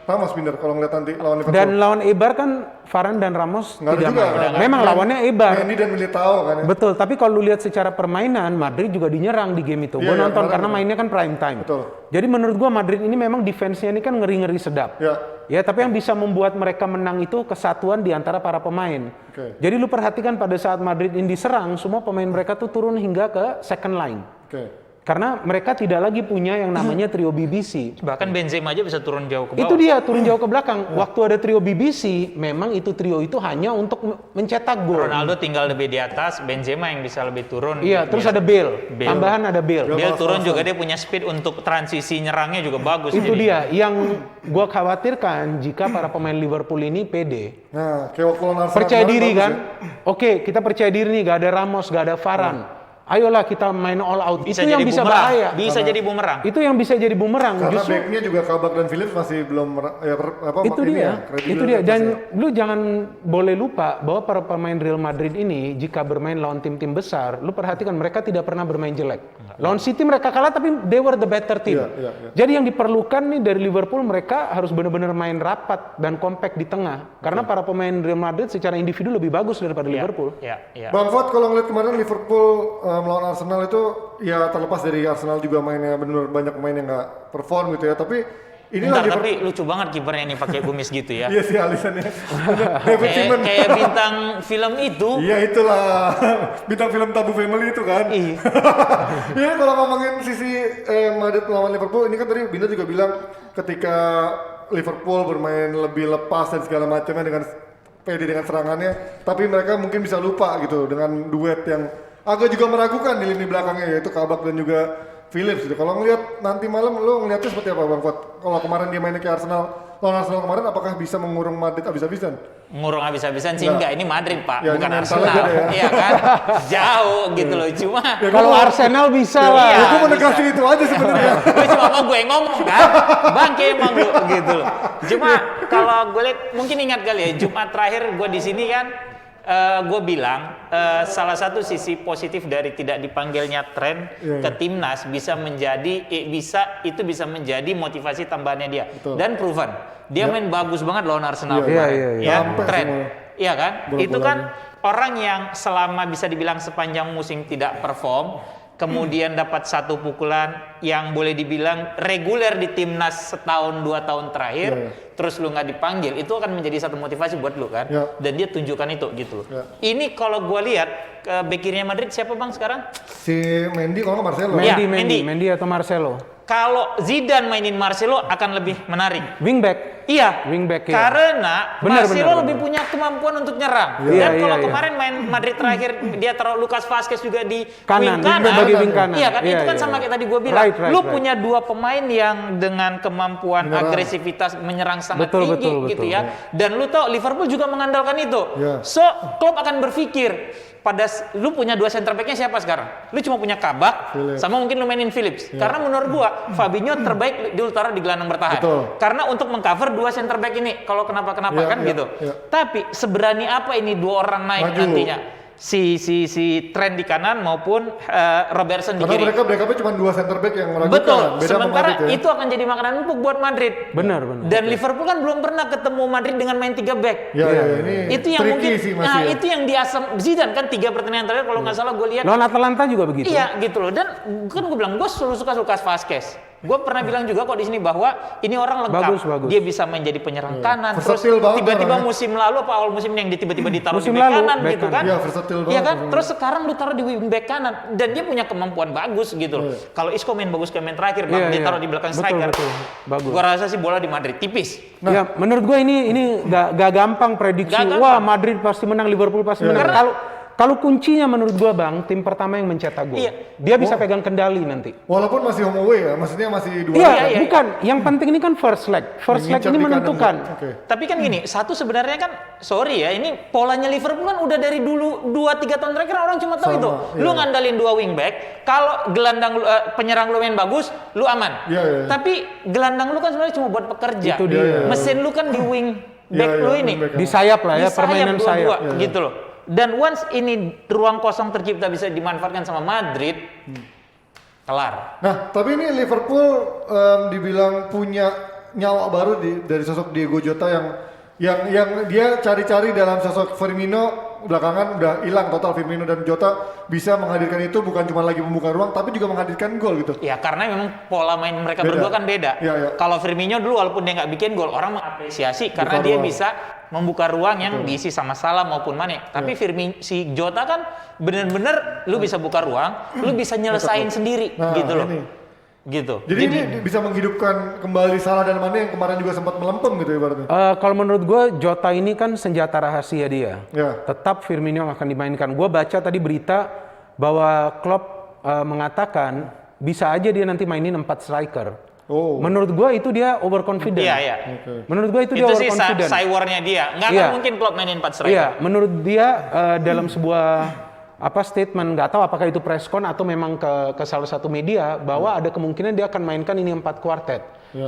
Ramos, Binder, kalau ngeliat nanti lawan Liverpool.
Dan lawan Eibar kan Varane dan Ramos
nggak
tidak
juga,
main. Memang lawannya Eibar.
Mendy dan Militao kan ya.
Betul, tapi kalau lu lihat secara permainan, Madrid juga dinyerang di game itu. Gue nonton karena mainnya kan prime time. Jadi menurut gua Madrid ini memang defense-nya ini kan ngeri-ngeri sedap. Ya, tapi yang bisa membuat mereka menang itu kesatuan di antara para pemain. Jadi lu perhatikan pada saat Madrid ini diserang, semua pemain mereka tuh turun hingga ke second line. Karena mereka tidak lagi punya yang namanya trio BBC.
Bahkan Benzema aja bisa turun jauh ke bawah.
Itu dia, turun jauh ke belakang. Waktu ada trio BBC, memang itu trio itu hanya untuk mencetak gol.
Ronaldo tinggal lebih di atas, Benzema yang bisa lebih turun.
Iya, terus ada Bale. Tambahan ada Bale.
Bale turun juga, dia punya speed untuk transisi nyerangnya juga bagus.
Itu dia, yang gua khawatirkan jika para pemain Liverpool ini pede.
Nah, kayak waktu lawan Arsenal
percaya diri kan?
Ya?
Oke, kita percaya diri nih, gak ada Ramos, gak ada Varane. Ayolah kita main all out.
Bisa
itu yang bisa
bumerang.
bahaya.
Bisa jadi bumerang.
Itu yang bisa jadi bumerang.
Karena
justru
backnya juga Kabak dan Phillips masih belum
itu dia. Itu dia. Dan lu jangan boleh lupa bahwa para pemain Real Madrid ini jika bermain lawan tim-tim besar, lu perhatikan mereka tidak pernah bermain jelek. Lawan City mereka kalah tapi they were the better team. Jadi yang diperlukan nih dari Liverpool, mereka harus benar-benar main rapat dan compact di tengah. Karena para pemain Real Madrid secara individu lebih bagus daripada Liverpool.
Bang Fuad, kalau ngeliat kemarin Liverpool melawan Arsenal itu, ya terlepas dari Arsenal juga mainnya benar banyak pemain yang nggak perform gitu ya, tapi ini
Bentar, tapi lucu banget kipernya ini pakai kumis gitu ya.
Iya sih alisannya. David Seaman.
Kayak bintang film itu.
Iya itulah bintang film Tabu Family itu kan. Iya, kalau ngomongin sisi Madrid melawan Liverpool, ini kan tadi Bina juga bilang ketika Liverpool bermain lebih lepas dan segala macamnya dengan pede dengan serangannya, tapi mereka mungkin bisa lupa gitu dengan duet yang agak juga meragukan di lini belakangnya, yaitu Kabak dan juga Phillips gitu. Kalau ngelihat nanti malam, lo ngelihatnya seperti apa Bang Fuad? Kalau kemarin dia mainnya kayak lawan Arsenal kemarin, apakah bisa mengurung Madrid habis-habisan?
Ngurung habis-habisan sih enggak, ini Madrid Pak,
ya,
bukan
ini
Arsenal. Iya kan? Jauh gitu loh, cuma
kalau Arsenal bisa lah.
Iya,
Gue mau negasin itu aja sebenarnya.
Gue cuma mau gue ngomong kan, bangke emang lu gitu loh. Cuma kalau gue lihat, mungkin ingat kali ya, Jumat terakhir gue di sini kan, gue bilang salah satu sisi positif dari tidak dipanggilnya Trent ke timnas bisa menjadi bisa menjadi motivasi tambahannya dia. Dan proven dia main bagus banget lawan Arsenal kemarin. Ya, Trent. Iya kan? Itu kan orang yang selama bisa dibilang sepanjang musim tidak perform, kemudian dapat satu pukulan yang boleh dibilang reguler di timnas setahun 2 tahun terakhir, terus lu nggak dipanggil, itu akan menjadi satu motivasi buat lu kan, dan dia tunjukkan itu gitu. Ini kalau gua lihat bek kirinya Madrid siapa bang sekarang?
Si Mendy kalau nggak Marcelo.
Ya,
Mendy atau Marcelo.
Kalau Zidane mainin Marcelo akan lebih menarik.
Wingback.
Iya,
Wingback, ya.
Karena
Benar,
Marcelo
benar,
lebih
benar.
punya kemampuan untuk nyerang.
Iya,
Dan kalau
iya.
kemarin main Madrid terakhir dia taruh Lucas Vazquez juga di
Kanan,
wing kanan.
bagi wing kanan.
Iya kan,
Iya,
itu kan
iya,
sama
iya.
kayak tadi gue bilang.
Right,
Lu
right.
punya dua pemain yang dengan kemampuan
Menyerang.
agresivitas menyerang sangat
Betul,
tinggi
betul,
gitu
betul.
ya. Dan lu tahu Liverpool juga mengandalkan itu.
Iya.
So, Klopp akan berpikir lu punya 2 center back-nya siapa sekarang? Lu cuma punya Kabak sama mungkin lu mainin Phillips. Karena menurut gua Fabinho terbaik di utara di gelandang bertahan.
Betul.
Karena untuk mengcover 2 center back ini kalau kenapa-kenapa kan gitu. Tapi seberani apa ini 2 orang naik
Maju.
nantinya? Si Trent di kanan maupun Robertson di
Karena
kiri.
mereka backup-nya cuma 2 center back yang meragukan.
Betul.
Beda sama
Sementara
Madrid ya.
itu akan jadi makanan empuk buat Madrid.
Benar.
Dan Liverpool kan belum pernah ketemu Madrid dengan main 3 back.
Ya, ini
Itu yang
tricky
mungkin
sih masih ya.
itu yang diasam Zidane kan 3 pertandingan terakhir kalau nggak salah gue lihat.
Lawan Atalanta juga begitu.
Iya gitu loh. Dan kan gue bilang gue selalu suka Lucas Vazquez. Gue pernah bilang juga kok di sini bahwa ini orang lengkap.
Bagus.
Dia bisa menjadi penyerang kanan. Terus
Versatil banget
tiba-tiba
orangnya.
musim lalu apa awal musim ini yang tiba-tiba ditaruh
Musim
di back
lalu,
kanan
back
gitu
kanan.
kan?
Iya, versatil
Iya
banget.
kan? Terus sekarang lu taruh di wing back kanan dan dia punya kemampuan bagus gitu loh. Kalau Isco main bagus kayak main terakhir, bang,
Iya,
dia
iya.
taruh di belakang
Betul,
striker.
betul. Bagus.
Gua rasa sih bola di Madrid tipis.
Ya, menurut gue ini gak gampang prediksi.
Gak gampang.
Wah, Madrid pasti menang, Liverpool pasti menang. Kalau kuncinya menurut gue bang, tim pertama yang mencetak gol.
Iya.
Dia bisa pegang kendali nanti.
Walaupun masih home away ya, maksudnya masih 2.
Iya.
Bukan. Yang penting ini kan first leg. First leg
Mengincar
ini
di kanan.
menentukan.
Oke.
Tapi kan gini, satu sebenarnya kan, sorry ya, ini polanya Liverpool kan udah dari dulu 2-3 tahun terakhir orang cuma tahu
Sama,
itu.
iya.
Lu ngandalin 2 wingback, kalau gelandang penyerang lu main bagus, lu aman.
Iya.
Tapi gelandang lu kan sebenarnya cuma buat pekerja.
Itu dia.
Mesin lu kan di wing back
Iya,
lu
iya,
ini.
wing back.
Di sayap lah ya,
Di sayap
permainan
dua-dua,
sayap.
gitu loh. Dan once ini ruang kosong tercipta bisa dimanfaatkan sama Madrid, kelar.
Nah, tapi ini Liverpool dibilang punya nyawa baru dari sosok Diego Jota yang dia cari-cari dalam sosok Firmino. Belakangan udah hilang total. Firmino dan Jota bisa menghadirkan itu, bukan cuma lagi membuka ruang tapi juga menghadirkan gol gitu.
Ya karena memang pola main mereka
Beda.
berdua kan beda.
Iya.
Kalau Firmino dulu walaupun dia nggak bikin gol, orang mengapresiasi karena
Buka
dia
ruang.
bisa membuka ruang yang diisi sama Salah maupun Mane. Tapi si Jota kan bener-bener lu bisa buka ruang, lu bisa nyelesain sendiri
Nah,
gitu loh.
ini.
Gitu.
Jadi ini bisa menghidupkan kembali Salah dan Mane yang kemarin juga sempat melempem gitu ibaratnya.
Kalau menurut gue Jota ini kan senjata rahasia dia.
Ya.
Tetap Firmino yang akan dimainkan. Gue baca tadi berita bahwa Klopp mengatakan bisa aja dia nanti mainin 4 striker.
Oh.
Menurut gue itu dia overconfident.
Iya.
Menurut gue itu dia
Itu sih
overconfident.
cywarnya dia. Nggak
Iya.
akan mungkin Klopp mainin 4 striker.
Iya, menurut dia dalam sebuah statement, nggak tahu apakah itu preskon atau memang ke salah satu media bahwa ada kemungkinan dia akan mainkan ini 4 kuartet.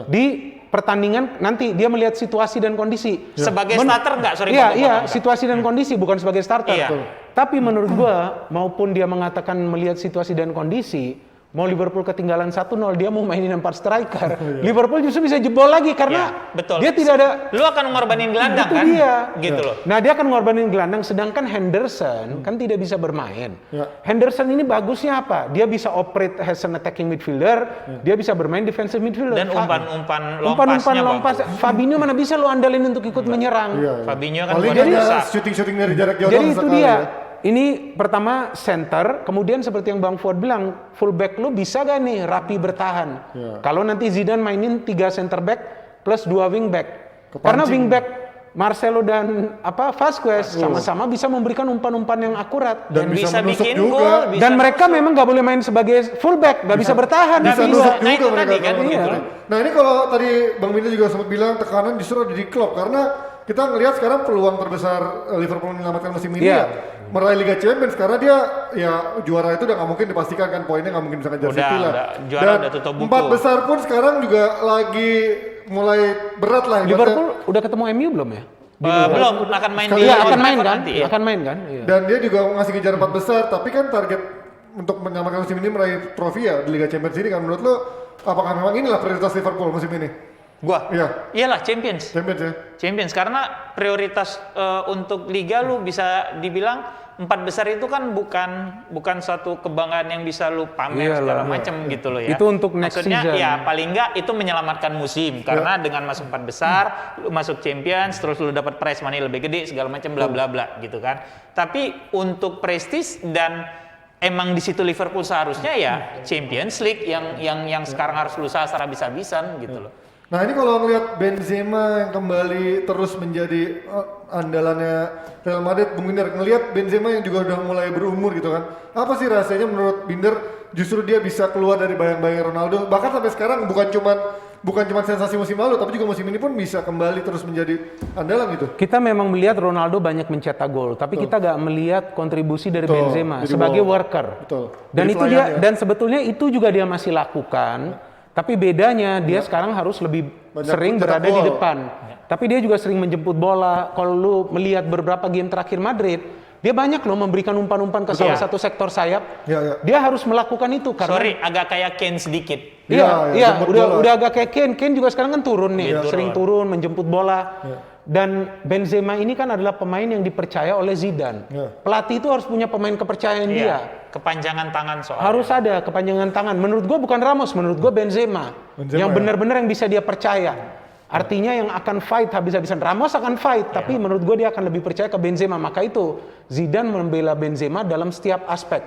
Di pertandingan nanti dia melihat situasi dan kondisi.
Sebagai starter nggak? Sorry,
Iya,
potong.
situasi dan kondisi bukan sebagai starter.
Iya.
Tapi menurut gua maupun dia mengatakan melihat situasi dan kondisi, mau Liverpool ketinggalan 1-0 dia mau mainin 4 striker. Liverpool justru bisa jebol lagi karena
Iya, betul.
dia tidak ada.
Lu akan ngorbanin gelandang
Itu
kan?
dia.
Gitu loh.
Nah dia akan ngorbanin gelandang, sedangkan Henderson kan tidak bisa bermain. Henderson ini bagusnya apa? Dia bisa operate as an attacking midfielder, dia bisa bermain defensive midfielder.
Dan umpan-umpan
Umpan-umpan
lompasnya
lompas.
bagus.
Fabinho mana bisa lo andalin untuk ikut menyerang?
Fabinho kan
Paling
buat
hanya
dosa.
shooting dari jarak jauh.
Jadi
doang
itu
sekali
dia.
ya.
Ini pertama center, kemudian seperti yang Bang Fuad bilang, fullback lu bisa gak nih rapi bertahan? Kalau nanti Zidane mainin 3 center back plus 2 wingback. Karena wingback Marcelo dan Vazquez sama-sama bisa memberikan umpan-umpan yang akurat.
Dan bisa menusuk
bikin
juga.
gol, bisa
Dan mereka
nusuk.
memang gak boleh main sebagai fullback, gak bisa bertahan.
Bisa
bisa.
nusuk
Nah,
juga
itu
mereka
tadi kan,
kalau
gitu.
gitu. Nah ini kalau tadi Bang Bina juga sempat bilang tekanan justru ada di Klopp karena kita ngelihat sekarang peluang terbesar Liverpool menyelamatkan musim ini ya meraih Liga Champions karena dia ya juara itu udah nggak mungkin dipastikan kan, poinnya nggak mungkin bisa ngejar City lah.
Juara
Dan
udah tutup buku.
4 besar pun sekarang juga lagi mulai berat lah.
Liverpool udah ketemu MU belum ya?
Belum akan main
Sekali
di
lagi.
Iya, akan
Old
main
Trafford
kan?
nanti, ya.
Akan main kan? Iya.
Dan dia juga ngasih kejar 4 besar, tapi kan target untuk menyelamatkan musim ini meraih trofi ya di Liga Champions ini kan. Menurut lo apakah memang inilah prioritas Liverpool musim ini?
Gua?
Iya.
Iyalah Champions.
Champions ya.
Champions karena prioritas untuk liga lu bisa dibilang empat besar itu kan bukan suatu kebanggaan yang bisa lu pamer segala macam gitu loh ya.
Itu untuk next
Maksudnya
season.
ya paling enggak itu menyelamatkan musim karena dengan masuk empat besar, lu masuk Champions, terus lu dapat prize money lebih gede segala macam bla bla bla gitu kan. Tapi untuk prestis dan emang di situ Liverpool seharusnya ya Champions League yang sekarang harus lu sasar habis-habisan gitu loh.
Nah ini kalau ngelihat Benzema yang kembali terus menjadi andalannya Real Madrid, Bung Binder ngelihat Benzema yang juga udah mulai berumur gitu kan, apa sih rasanya menurut Binder justru dia bisa keluar dari bayang-bayang Ronaldo, bahkan sampai sekarang bukan cuma sensasi musim lalu, tapi juga musim ini pun bisa kembali terus menjadi andalan gitu.
Kita memang melihat Ronaldo banyak mencetak gol, tapi kita gak melihat kontribusi dari Benzema
jadi
sebagai
bahwa-
worker.
Betul.
Dan
Jadi
itu
pelayan
dia,
ya.
dan sebetulnya itu juga dia masih lakukan. Tapi bedanya dia sekarang harus lebih
Banyak
sering
mencetak
berada di
gol.
depan. Tapi dia juga sering menjemput bola. Kalau lu melihat beberapa game terakhir Madrid, dia banyak loh memberikan umpan-umpan ke salah satu sektor sayap.
Iya, iya.
Dia harus melakukan itu karena
Sorry, agak kayak Kane sedikit.
Iya,
Iya,
jemput bola.
udah agak kayak Kane. Kane juga sekarang kan turun nih,
Iya,
sering turun menjemput bola. Dan Benzema ini kan adalah pemain yang dipercaya oleh Zidane.
Iya.
Pelatih itu harus punya pemain kepercayaan dia.
Iya, kepanjangan tangan soalnya.
Harus ada kepanjangan tangan. Menurut gua bukan Ramos, menurut gua Benzema yang
ya.
benar-benar yang bisa dia percaya. Artinya yang akan fight habis-habisan. Ramos akan fight, tapi menurut gua dia akan lebih percaya ke Benzema. Maka itu Zidane membela Benzema dalam setiap aspek.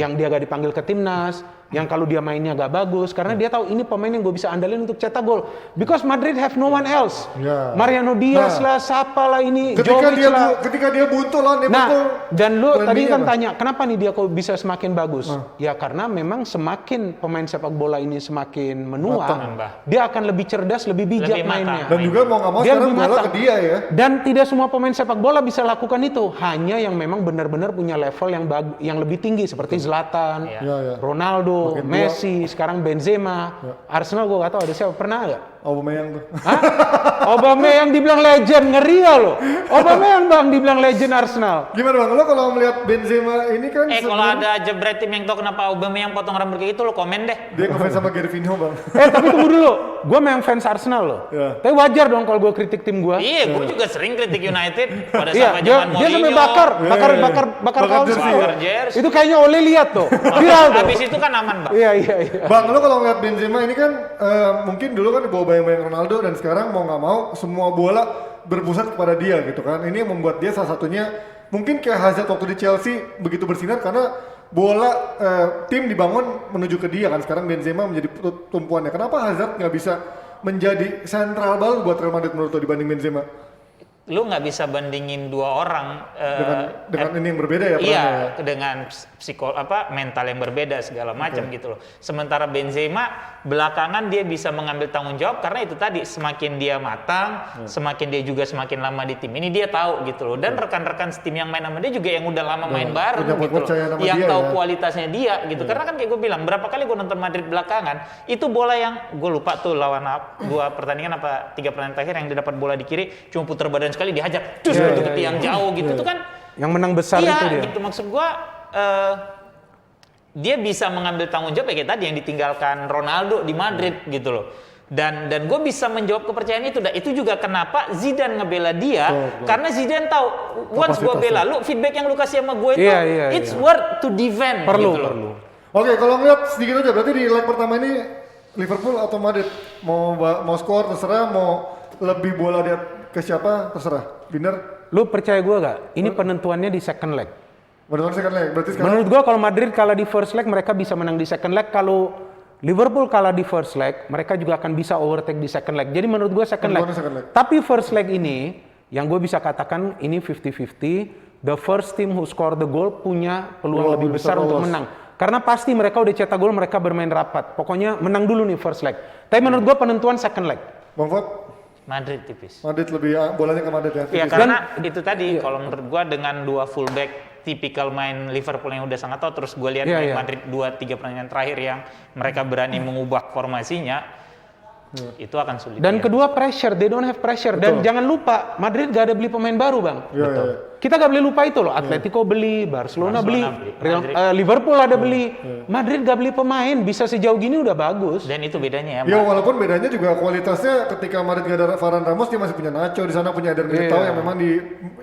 Yang dia gak dipanggil ke timnas, yang kalau dia mainnya gak bagus, karena dia tahu ini pemain yang gue bisa andalin untuk cetak gol. Because Madrid have no one else.
Ya.
Mariano Diaz lah, siapa lah ini,
Ketika
Jovic lah.
dia buntu lawan Liverpool.
Nah, dan lu
plan
tadi
B-nya
kan
apa?
tanya, kenapa nih dia kok bisa semakin bagus? Ya karena memang semakin pemain sepak bola ini semakin menua,
Mbah.
dia akan lebih cerdas, lebih bijak
Lebih matang.
mainnya.
Dan juga mau nggak mau
Dia
sekarang
lebih
bola
matang.
ke dia ya.
Dan tidak semua pemain sepak bola bisa lakukan itu, hanya yang memang benar-benar punya level yang lebih tinggi seperti Zlatan,
Iya, iya.
Ronaldo,
Makin tua.
Messi, sekarang Benzema, Arsenal gue gak tahu ada siapa, pernah nggak?
Aubameyang tuh.
Hah? Aubameyang dibilang legend, ngeri ya lo. Aubameyang bang dibilang legend Arsenal.
Gimana bang, lo kalau melihat Benzema ini kan
Kalau
sebenarnya
ada jebret tim yang tahu kenapa Aubameyang potong rambut kayak gitu, lo komen deh.
dia ngefans sama Gervinho bang.
Tapi tunggu dulu, gue memang fans Arsenal loh.
Ya.
Tapi wajar dong kalau gue kritik tim gue.
Iya, gue juga sering kritik United pada
Iya,
zaman
dia
Mourinho.
sampai bakar kaos
jersey,
tuh.
bakar jersey.
Itu kayaknya Ole lihat tuh, viral tuh.
Habis itu kan aman, Bang.
Iya.
Bang, lo kalau ngeliat Benzema ini kan mungkin dulu kan dibawa bayang-bayang Ronaldo dan sekarang mau nggak mau semua bola berpusat kepada dia gitu kan. Ini yang membuat dia salah satunya mungkin kayak Hazard waktu di Chelsea begitu bersinar karena bola tim dibangun menuju ke dia kan. Sekarang Benzema menjadi tumpuannya. Kenapa Hazard nggak bisa menjadi sentral ball buat Real Madrid menurut lo dibanding Benzema?
Lu nggak bisa bandingin dua orang
Dengan ini yang berbeda ya
iya,
perannya ya?
dengan mental yang berbeda segala macam gitu loh. Sementara Benzema belakangan dia bisa mengambil tanggung jawab karena itu tadi semakin dia matang, semakin dia juga semakin lama di tim ini dia tahu gitu loh. Dan rekan-rekan tim yang main sama dia juga yang udah lama main bareng
punya
gitu loh.
kepercayaan sama
Yang
dia
tahu
ya.
kualitasnya dia gitu. Karena kan kayak gue bilang berapa kali gue nonton Madrid belakangan itu bola yang gue lupa tuh lawan dua pertandingan apa 3 pertandingan terakhir yang dia dapat bola di kiri cuma putar badan sekali dihajar terus
Iya,
ke tiang jauh gitu tuh kan.
Yang menang besar
Iya,
itu dia.
gitu maksud gua dia bisa mengambil tanggung jawab ya kayak tadi yang ditinggalkan Ronaldo di Madrid gitu loh. Dan gue bisa menjawab kepercayaan itu. Dan itu juga kenapa Zidane ngebela dia karena Zidane tahu once gua bela lu feedback yang lu kasih sama gue itu
Iya,
it's worth to defend
Perlu.
gitu loh.
Oke, kalau ngeliat sedikit aja berarti di leg pertama ini Liverpool atau Madrid mau skor terserah, mau lebih bola dia ke siapa terserah. Bener?
Lu percaya gue gak? Ini penentuannya di second leg.
Menurut second leg, berarti sekarang
Menurut gua kalau Madrid kalah di first leg, mereka bisa menang di second leg. Kalau Liverpool kalah di first leg, mereka juga akan bisa overtake di second leg. Jadi menurut gua second leg.
Penentuannya second leg.
Tapi first leg ini, yang gue bisa katakan ini 50-50. The first team who score the goal punya peluang lebih besar untuk
lolos.
menang. Karena pasti mereka udah cetak gol, mereka bermain rapat. Pokoknya menang dulu nih first leg. Tapi menurut gua penentuan second leg.
Bang Fuad,
Madrid tipis.
Madrid lebih bolanya ke Madrid ya.
Ya
tipis.
karena itu tadi kalau menurut gua dengan dua fullback tipikal main Liverpool yang udah sangat tahu terus gue lihat
Iya,
main
iya.
Madrid 2-3 pertandingan terakhir yang mereka berani mengubah formasinya itu akan sulit.
Dan
ya.
kedua pressure, they don't have pressure. Dan jangan lupa Madrid gak ada beli pemain baru bang.
Iya, iya.
kita gak boleh lupa itu loh. Atletico beli, Barcelona beli,
Madrid.
Liverpool ada beli. Madrid gak beli pemain, bisa sejauh gini udah bagus.
Dan itu bedanya ya.
Ya walaupun bedanya juga kualitasnya ketika Madrid gak ada Varane Ramos dia masih punya Nacho di sana, punya Eder Militao yang memang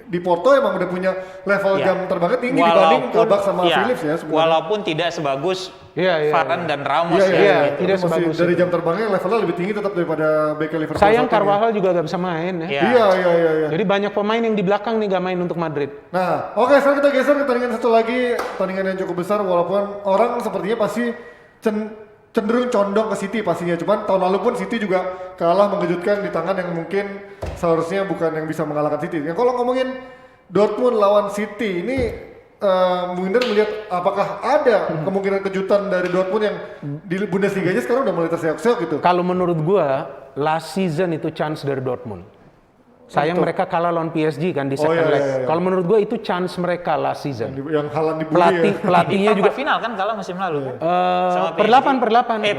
di Porto emang udah punya level jam terbangnya tinggi dibanding Kabak sama Philips ya sebenarnya.
Walaupun tidak sebagus Varane dan Ramos
Iya,
tidak
masih
sebagus
dari
itu.
jam terbangnya levelnya lebih tinggi tetap daripada bek Liverpool.
Sayang
saat ini.
Carvajal juga gak bisa main ya.
Iya.
Iya.
Jadi banyak pemain yang di belakang nih gak main untuk Madrid.
Nah, oke, sekarang kita geser ke pertandingan satu lagi, pertandingan yang cukup besar walaupun orang sepertinya pasti cenderung condong ke City pastinya. Cuman tahun lalu pun City juga kalah mengejutkan di tangan yang mungkin seharusnya bukan yang bisa mengalahkan City. Yang kalau ngomongin Dortmund lawan City ini Winder melihat apakah ada kemungkinan kejutan dari Dortmund yang di Bundesliga-nya sekarang udah mulai terseok-seok gitu.
Kalau menurut gua, last season itu chance dari Dortmund. Sayang mereka kalah lawan PSG kan di second leg. Kalau menurut gua itu chance mereka last season.
Yang Haaland dibully
Pelatihnya
Di
juga
final kan kalah musim lalu.
per 8
ya.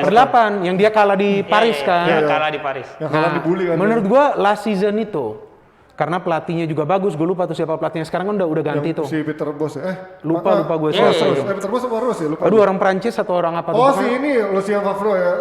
Per 8 yang dia kalah di Paris kan.
Iya, kalah di Paris.
yang Haaland dibully kan.
Menurut gua last season itu karena pelatihnya juga bagus, gue lupa tuh siapa pelatihnya sekarang kan udah ganti
yang
tuh.
si Peter Bos ya.
Lupa gue
Peter Bos apa Rose ya? Lupa.
Aduh orang Prancis atau orang apa tuh?
Oh
Pokoknya-
si ini Lucien Favre ya.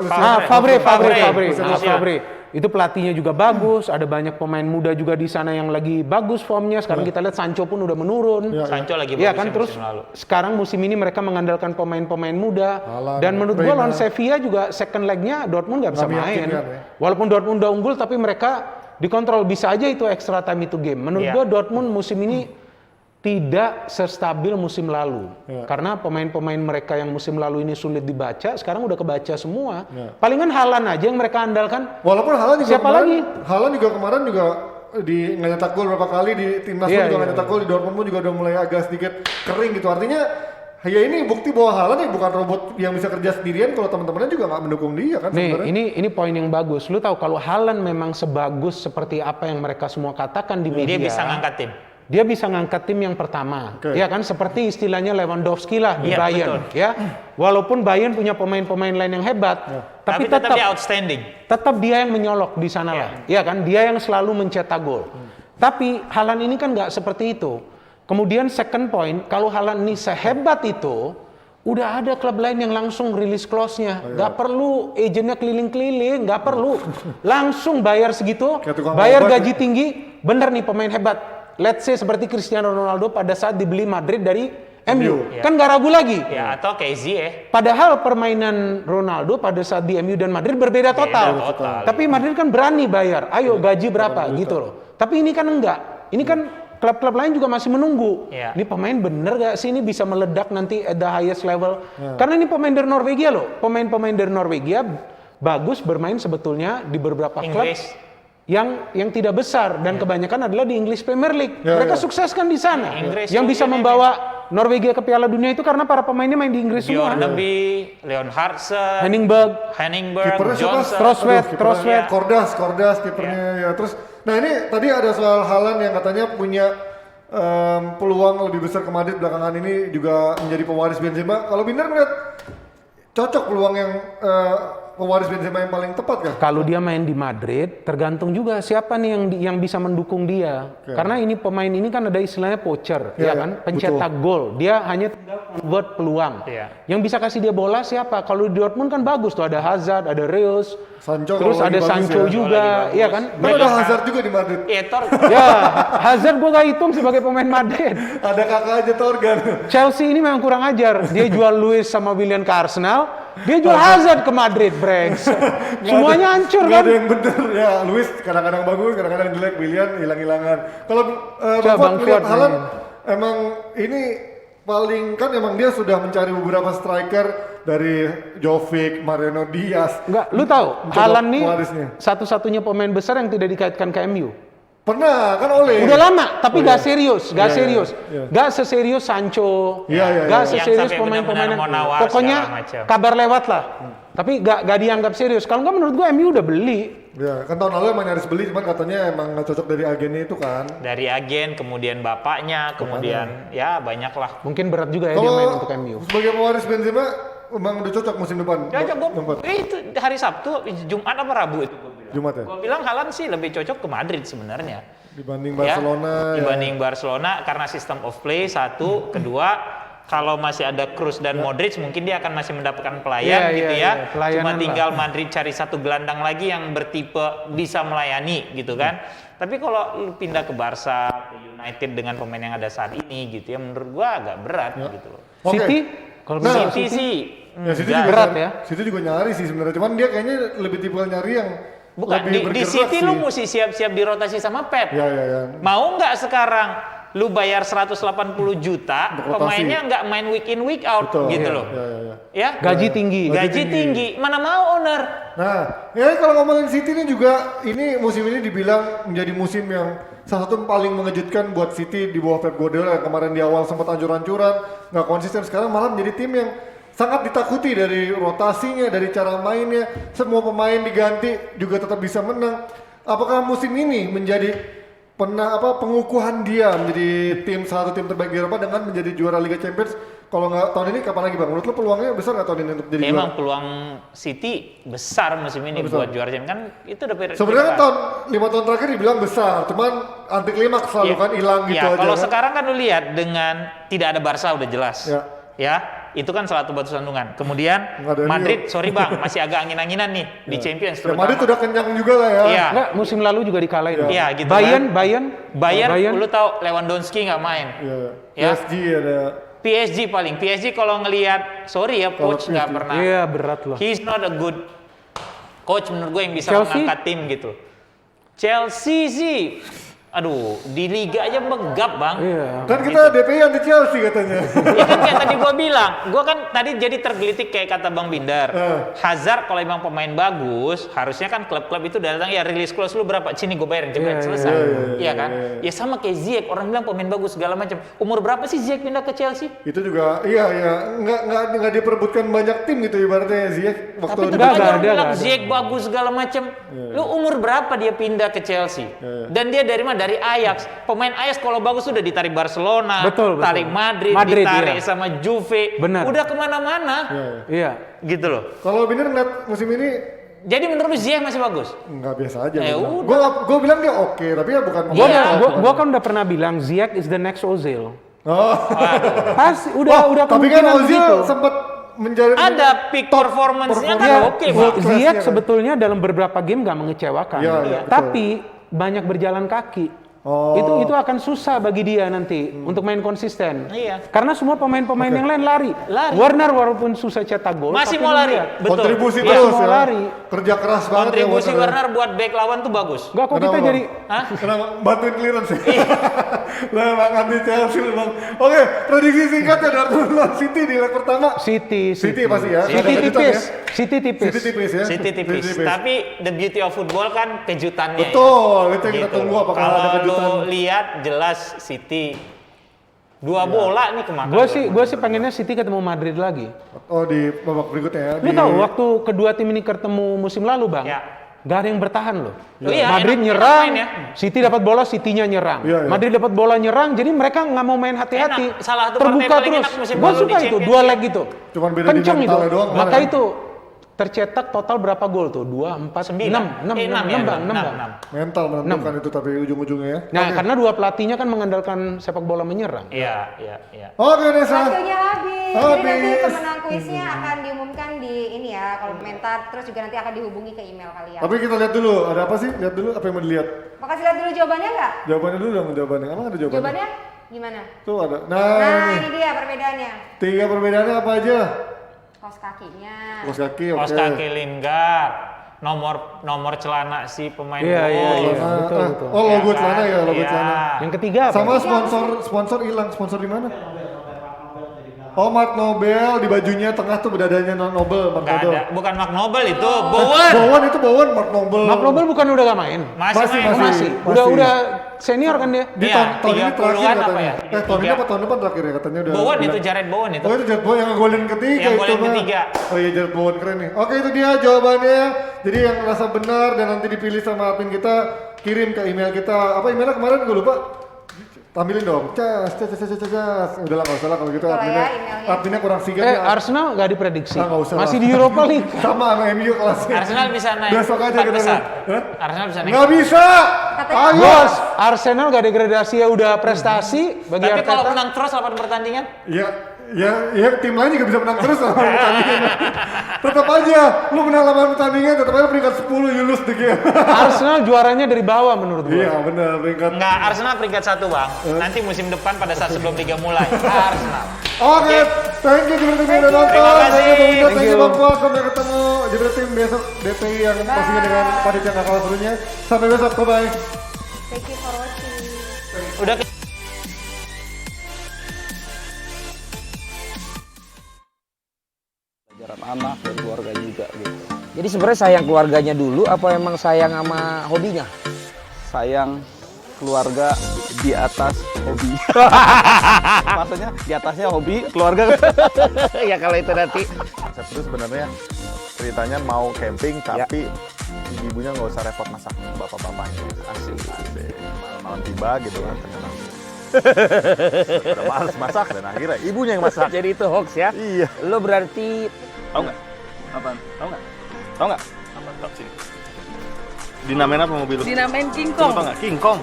Fabre.
Fabre.
Itu pelatihnya juga bagus, ada banyak pemain muda juga di sana yang lagi bagus formnya. Sekarang kita lihat Sancho pun udah menurun.
Sancho lagi
Iya
bagus
kan,
ya
terus
musim lalu.
sekarang musim ini mereka mengandalkan pemain-pemain muda.
Haaland,
Dan menurut gua
Reina.
lawan Sevilla juga second leg-nya Dortmund nggak bisa
Nggak
main.
meyakinkan, ya.
Walaupun Dortmund udah unggul, tapi mereka dikontrol, bisa aja itu extra time itu game. Menurut
Iya.
gua Dortmund musim ini tidak sestabil musim lalu. Karena pemain-pemain mereka yang musim lalu ini sulit dibaca, sekarang udah kebaca semua. Palingan Haaland aja yang mereka andalkan.
Walaupun Haaland juga
Siapa lagi?
Haaland juga kemarin juga nggak nyetak gol berapa kali di timnas pun juga nggak nyetak gol, di Dortmund pun juga udah mulai agak sedikit kering gitu. Artinya ya ini bukti bahwa Haaland ya bukan robot yang bisa kerja sendirian kalau teman-temannya juga nggak mendukung dia kan
Nih,
sebenarnya.
ini poin yang bagus. Lu tahu kalau Haaland memang sebagus seperti apa yang mereka semua katakan di media.
Dia bisa ngangkat tim.
Dia bisa ngangkat tim yang pertama. Ya kan seperti istilahnya Lewandowski lah di
Iya,
Bayern,
betul.
ya. Walaupun Bayern punya pemain-pemain lain yang hebat, tapi
tetap
tetap
dia outstanding.
tetap dia yang menyolok di sana lah. Ya kan, dia yang selalu mencetak gol. Tapi Haaland ini kan nggak seperti itu. Kemudian second point, kalau Haaland ini sehebat itu, udah ada klub lain yang langsung rilis clause-nya. Nggak perlu agennya keliling-keliling, nggak perlu. Langsung bayar segitu,
Kayak tukang
bayar
obat
gaji tinggi, bener nih pemain hebat. Let's say seperti Cristiano Ronaldo pada saat dibeli Madrid dari MU. Kan nggak ragu lagi.
Ya, atau Casey ya.
Padahal permainan Ronaldo pada saat di MU dan Madrid berbeda total. Tapi Madrid kan berani bayar. Ayo gaji berapa gitu loh. Tapi ini kan enggak. Ini kan klub-klub lain juga masih menunggu.
Iya.
Ini pemain bener gak sih ini bisa meledak nanti at the highest level? Karena ini pemain dari Norwegia loh. Pemain-pemain dari Norwegia bagus bermain sebetulnya di beberapa klub
Inggris.
yang tidak besar dan kebanyakan adalah di English Premier League. Mereka sukses kan di sana.
Inggris
Yang
tuh
bisa
dia
membawa Norwegia ke Piala Dunia itu karena para pemainnya main di Inggris semua.
Bjorneby, Leon Hartsen,
Henningberg,
Kipernya siapa?
Johnson.
Trossard,
Aduh,
Trossard.
Kordas kipernya ya. Terus nah ini tadi ada soal Haaland yang katanya punya peluang lebih besar ke Madrid belakangan ini juga menjadi pewaris Benzema. Kalau Binder melihat cocok peluang yang pewaris Benzema yang paling tepat kah?
Kalau dia main di Madrid, tergantung juga siapa nih yang bisa mendukung dia. Karena ini pemain ini kan ada istilahnya poacher, ya kan, pencetak gol. Dia hanya tinggal convert peluang. Yang bisa kasih dia bola siapa? Kalau di Dortmund kan bagus tuh, ada Hazard, ada Reus,
Sancho
terus
kalau
ada
lagi bagus
Sancho
ya.
juga, iya kan?
Kan ada Hazard juga di Madrid.
Etor.
Ya, Hazard gua gak hitung sebagai pemain Madrid.
Ada kakak aja Torgan.
Chelsea ini memang kurang ajar. Dia jual Luis sama Willian ke Arsenal, dia jual Hazard ke Madrid, Brex. Semuanya hancur
Nggak
kan?
ada yang bener ya. Luis kadang-kadang bagus, kadang-kadang jelek. Willian hilang-hilangan. Kalau
Coba
Bang
Bang
Fuad lihat
Fuad
Haaland,
main.
emang ini paling kan emang dia sudah mencari beberapa striker dari Jovic, Mariano Diaz.
Enggak, lu tahu
Mencoba
Haaland nih
pewarisnya.
satu-satunya pemain besar yang tidak dikaitkan ke MU.
Pernah kan oleh.
Udah lama, tapi gak serius, gak
Iya,
serius.
iya.
Gak seserius Sancho,
Iya, iya,
gak
iya.
seserius
Yang sampai
pemain-pemain.
benar-benar mau nawar
Pokoknya
segala macam.
kabar lewat lah. Tapi gak dianggap serius. Kalau nggak menurut gua MU udah beli.
Ya, kan tahun lalu emang nyaris beli, cuman katanya emang nggak cocok dari agennya itu kan.
Dari agen, kemudian bapaknya, kemudian ya banyak lah.
Mungkin berat juga ya dia main untuk MU.
Sebagai pewaris Benzema, emang udah cocok musim depan.
Cocok
Bang Fuad?
itu hari Sabtu, Jumat apa Rabu itu gua bilang.
Jumat ya.
Gue bilang Haaland sih lebih cocok ke Madrid sebenarnya.
Dibanding
Ya,
Barcelona.
dibanding Barcelona karena sistem of play satu, kedua kalau masih ada Kroos dan Modric mungkin dia akan masih mendapatkan pelayan
Iya,
gitu
iya,
ya.
iya, pelayanan
Cuma
lah.
tinggal Madrid cari satu gelandang lagi yang bertipe bisa melayani gitu kan. Tapi kalau lu pindah ke Barca, ke United dengan pemain yang ada saat ini gitu ya, menurut gua agak berat gitu loh.
Oke.
City kalau
Nah,
misalnya
City sih
Ya, City
enggak.
juga
berat
nyari-
ya.
City juga nyari sih sebenarnya, cuman dia kayaknya lebih tipe nyari yang
Bukan
lebih
di
bergerak
City
sih.
lu mesti siap-siap dirotasi sama Pep.
Ya.
Mau nggak sekarang lu bayar 180 juta,
Untuk rotasi.
pemainnya nggak main week in week out
Betul.
gitu
Iya,
loh.
iya.
Ya,
gaji tinggi.
gaji tinggi. Mana mau owner?
Nah, ya kalau ngomongin City ini juga, ini musim ini dibilang menjadi musim yang salah satu paling mengejutkan buat City di bawah Pep Guardiola yang kemarin di awal sempat ancur-ancuran, nggak konsisten, sekarang malah menjadi tim yang sangat ditakuti dari rotasinya, dari cara mainnya, semua pemain diganti juga tetap bisa menang. Apakah musim ini menjadi pengukuhan dia menjadi salah satu tim terbaik di Eropa dengan menjadi juara Liga Champions? Kalau nggak tahun ini kapan lagi Bang? Menurut lo peluangnya besar nggak tahun ini untuk jadi juara?
Emang peluang City besar musim ini
Besar.
buat juara Champions kan itu udah
Sebenarnya kan 5 tahun terakhir dibilang besar, cuman anti klimaks selalu kan hilang gitu
ya,
aja.
kalau
kan?
sekarang kan lu lihat dengan tidak ada Barca udah jelas.
Ya.
Itu kan salah satu batu sandungan. Kemudian
Nggak ada
Madrid,
Rio.
sorry Bang, masih agak angin-anginan nih di Champions
Ya, Madrid
terutama.
udah kenyang juga lah ya.
Iya.
Enggak, musim lalu juga dikalahin.
Iya, gitu
Bayern,
lu tahu Lewandowski nggak main.
Iya.
Ya.
PSG ada.
PSG paling. PSG kalau ngelihat, sorry ya,
Kalau
coach nggak
PSG.
pernah.
Iya, berat loh.
He's not a good coach menurut gue yang bisa
Chelsea?
mengangkat tim gitu. Chelsea sih, aduh, di liga aja megap Bang.
Iya.
Kan kita DPI anti Chelsea katanya.
Ya kan kayak tadi gue bilang, gue kan tadi jadi tergelitik kayak kata Bang Bindar. Hazard kalau emang pemain bagus, harusnya kan klub-klub itu datang ya rilis clause lu berapa? Sini gue bayar jebret selesai. Iya kan? Ya sama kayak Ziyech, orang bilang pemain bagus segala macam. Umur berapa sih Ziyech pindah ke Chelsea?
Itu juga iya nggak diperebutkan banyak tim gitu ibaratnya Ziyech waktu
Tapi
di
tetap aja
ada,
orang bilang
nggak ada.
Ziyech bagus segala macam. Lu umur berapa dia pindah ke Chelsea? Dan dia dari mana? Dari Ajax. Pemain Ajax kalau bagus sudah ditarik Barcelona,
Betul.
tarik Madrid,
iya.
ditarik sama Juve.
Benar.
Udah kemana-mana.
Iya.
Gitu loh.
Kalau Binder ngeliat musim ini
Jadi menurut lu Ziyech masih bagus?
nggak biasa aja.
Ya
Gue bilang dia oke, tapi ya bukan.
Gua kan udah pernah bilang Ziyech is the next Ozil.
Oh.
Udah
Tapi kan
kemungkinan
Ozil
begitu.
sempat menjadi
Ada peak performance-nya kan
Ya,
oke, Bang.
Ziyech
Kelasnya.
sebetulnya dalam beberapa game nggak mengecewakan.
Iya, iya, betul.
Tapi banyak berjalan kaki.
Oh.
Itu akan susah bagi dia nanti untuk main konsisten.
Iya.
Karena semua pemain-pemain yang lain lari.
Lari.
Warner walaupun susah cetak gol,
Masih
tapi
mau
lu
lari.
lihat.
Betul.
kontribusi
Iya,
terus
mau
ya.
lari.
Kerja keras banget
Kontribusi
ya
Werner buat back lawan tuh bagus.
Enggak kok kita
Kenapa,
jadi
Hah?
Kenapa bantuin clearance ya? Lah emang anti Chelsea lu, Bang. Oke, prediksi singkat ya Dortmund lawan City di leg pertama.
City
Pasti ya.
City
Ada kejutan
tipis.
ya.
City tipis.
City tipis ya.
City tipis. Tapi the beauty of football kan kejutannya.
Betul, itu yang
Ya.
kita tunggu apakah ada
Kalau
kejutan.
lu lihat jelas City 2 bola nih kemakan.
Gue sih pengennya City ketemu Madrid lagi.
Oh di babak berikutnya ya.
Lu tahu waktu kedua tim ini ketemu musim lalu, Bang?
Ya.
Gak ada yang bertahan loh.
Iya,
Madrid
enak
nyerang,
main ya.
City dapat bola, City-nya nyerang.
Iya, iya.
Madrid dapat bola nyerang, jadi mereka nggak mau main hati-hati.
Enak. Salah satu
Terbuka
partai paling
terus.
enak musim
Gue
lalu
suka
di
itu,
Champions
dua
League.
leg itu.
Cuman beda di
Kenceng itu.
mentalnya doang kemarin
Maka
kan?
itu tercetak total berapa gol tuh? 2, 4, 6, 6.
Mental menentukan itu tapi ujung-ujungnya ya.
Nah, karena dua pelatihnya kan mengandalkan sepak bola menyerang.
Iya.
Oke Nesa.
Waktunya habis. Jadi nanti
Habis.
pemenang kuisnya akan diumumkan di ini ya, kolom komentar. Terus juga nanti akan dihubungi ke email kalian.
Tapi kita lihat dulu, ada apa sih? Lihat dulu apa yang mau dilihat.
Makasih lihat dulu jawabannya nggak?
Jawabannya dulu dong, jawabannya. Emang ada jawabannya?
Jawabannya gimana?
Tuh ada.
Nah,
Nah,
ini dia perbedaannya.
3 perbedaannya apa aja?
Kaos kakinya.
Kos kaki, oke.
Kaos kaki Lingard, nomor celana si pemain
Iya, iya,
gol.
iya.
Celana,
betul, betul.
Oh, logo
Iya
celana
kan?
ya, logo
Iya.
celana.
Yang ketiga apa?
Sama sponsor hilang. Sponsor di mana? Oh, Mark Nobel di bajunya tengah tuh bedadanya Nobel, Mark
Nggak
Nobel.
ada, bukan Mark Nobel itu, Bowen.
Bowen, Mark Nobel.
Mark Nobel bukan udah gak main?
Masih main.
Masih. Udah senior kan dia?
Di
Iya,
tahun ini terakhir
30-an apa
katanya.
ya?
Tahun ini apa tahun depan terakhir ya katanya udah.
Bowen itu
bilang.
Jared Bowen itu.
Oh itu Jared Bowen yang golin ketiga
Yang
itu
golin
mah.
ketiga.
Oh iya Jared Bowen keren nih. Oke itu dia jawabannya. Jadi yang rasa benar dan nanti dipilih sama admin kita kirim ke email kita. Apa emailnya kemarin gue lupa. Tampilin dong, cas. Udahlah nggak usah lah kalau gitu.
Betul ya,
Adminnya,
emailnya.
adminnya kurang sigap ya.
Arsenal nggak diprediksi.
Ah, nggak usah
Masih
lah.
di Europa League.
Sama MU kelasnya.
Arsenal bisa naik
Besok aja
4
kita
besar.
lihat. Hah?
Arsenal bisa naik.
Nggak bisa. Ayo.
Bos, Arsenal nggak degradasi ya udah prestasi bagi
Tapi kalau
Arteta.
menang terus 8 pertandingan,
Ya, tim lain juga bisa menang terus sama pertandingan. Tetap aja, lu menang 8 pertandingan, tetap aja peringkat 10 you lose the game.
Arsenal juaranya dari bawah menurut gue.
Iya benar, peringkat.
enggak, Arsenal peringkat 1 bang. Nanti musim depan pada saat sebelum liga mulai, Arsenal.
Oke, thank you Jebret Tim udah nonton.
Terima kasih.
Thank you Bang Fuad. Sampai ketemu Jebret Tim besok DPI yang pastinya dengan panitia nakal serunya. Sampai besok, bye.
Thank you for watching.
Udah
Pelajaran anak dan keluarga juga gitu. Jadi sebenarnya sayang keluarganya dulu apa emang sayang sama hobinya?
Sayang keluarga di atas hobi. Maksudnya di atasnya hobi, keluarga.
Ya kalau itu nanti.
Konsep itu sebenarnya ceritanya mau camping tapi ibunya nggak usah repot masak, bapak-bapaknya. Asik. Malam tiba gitu kan ternyata. Udah males masak dan akhirnya ibunya yang masak.
Jadi itu hoax ya?
Iya.
Lo berarti
Tahu nggak? Apaan? Tahu nggak? Tahu nggak? Apa? Tahu sini. Dinamain apa mobil lu?
Dinamain King
Lu
Kong.
tau nggak? King Kong.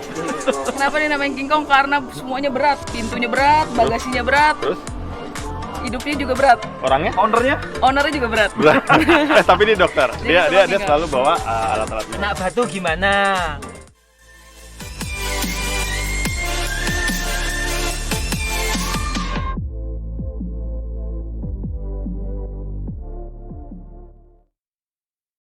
Kenapa dinamain King Kong? Karena semuanya berat. Pintunya berat, bagasinya berat,
Terus
hidupnya juga berat.
orangnya? Ownernya?
Ownernya juga berat.
Tapi dia dokter.
Dia
Dia
selalu
selalu bawa alat-alat.
Kena batu gimana?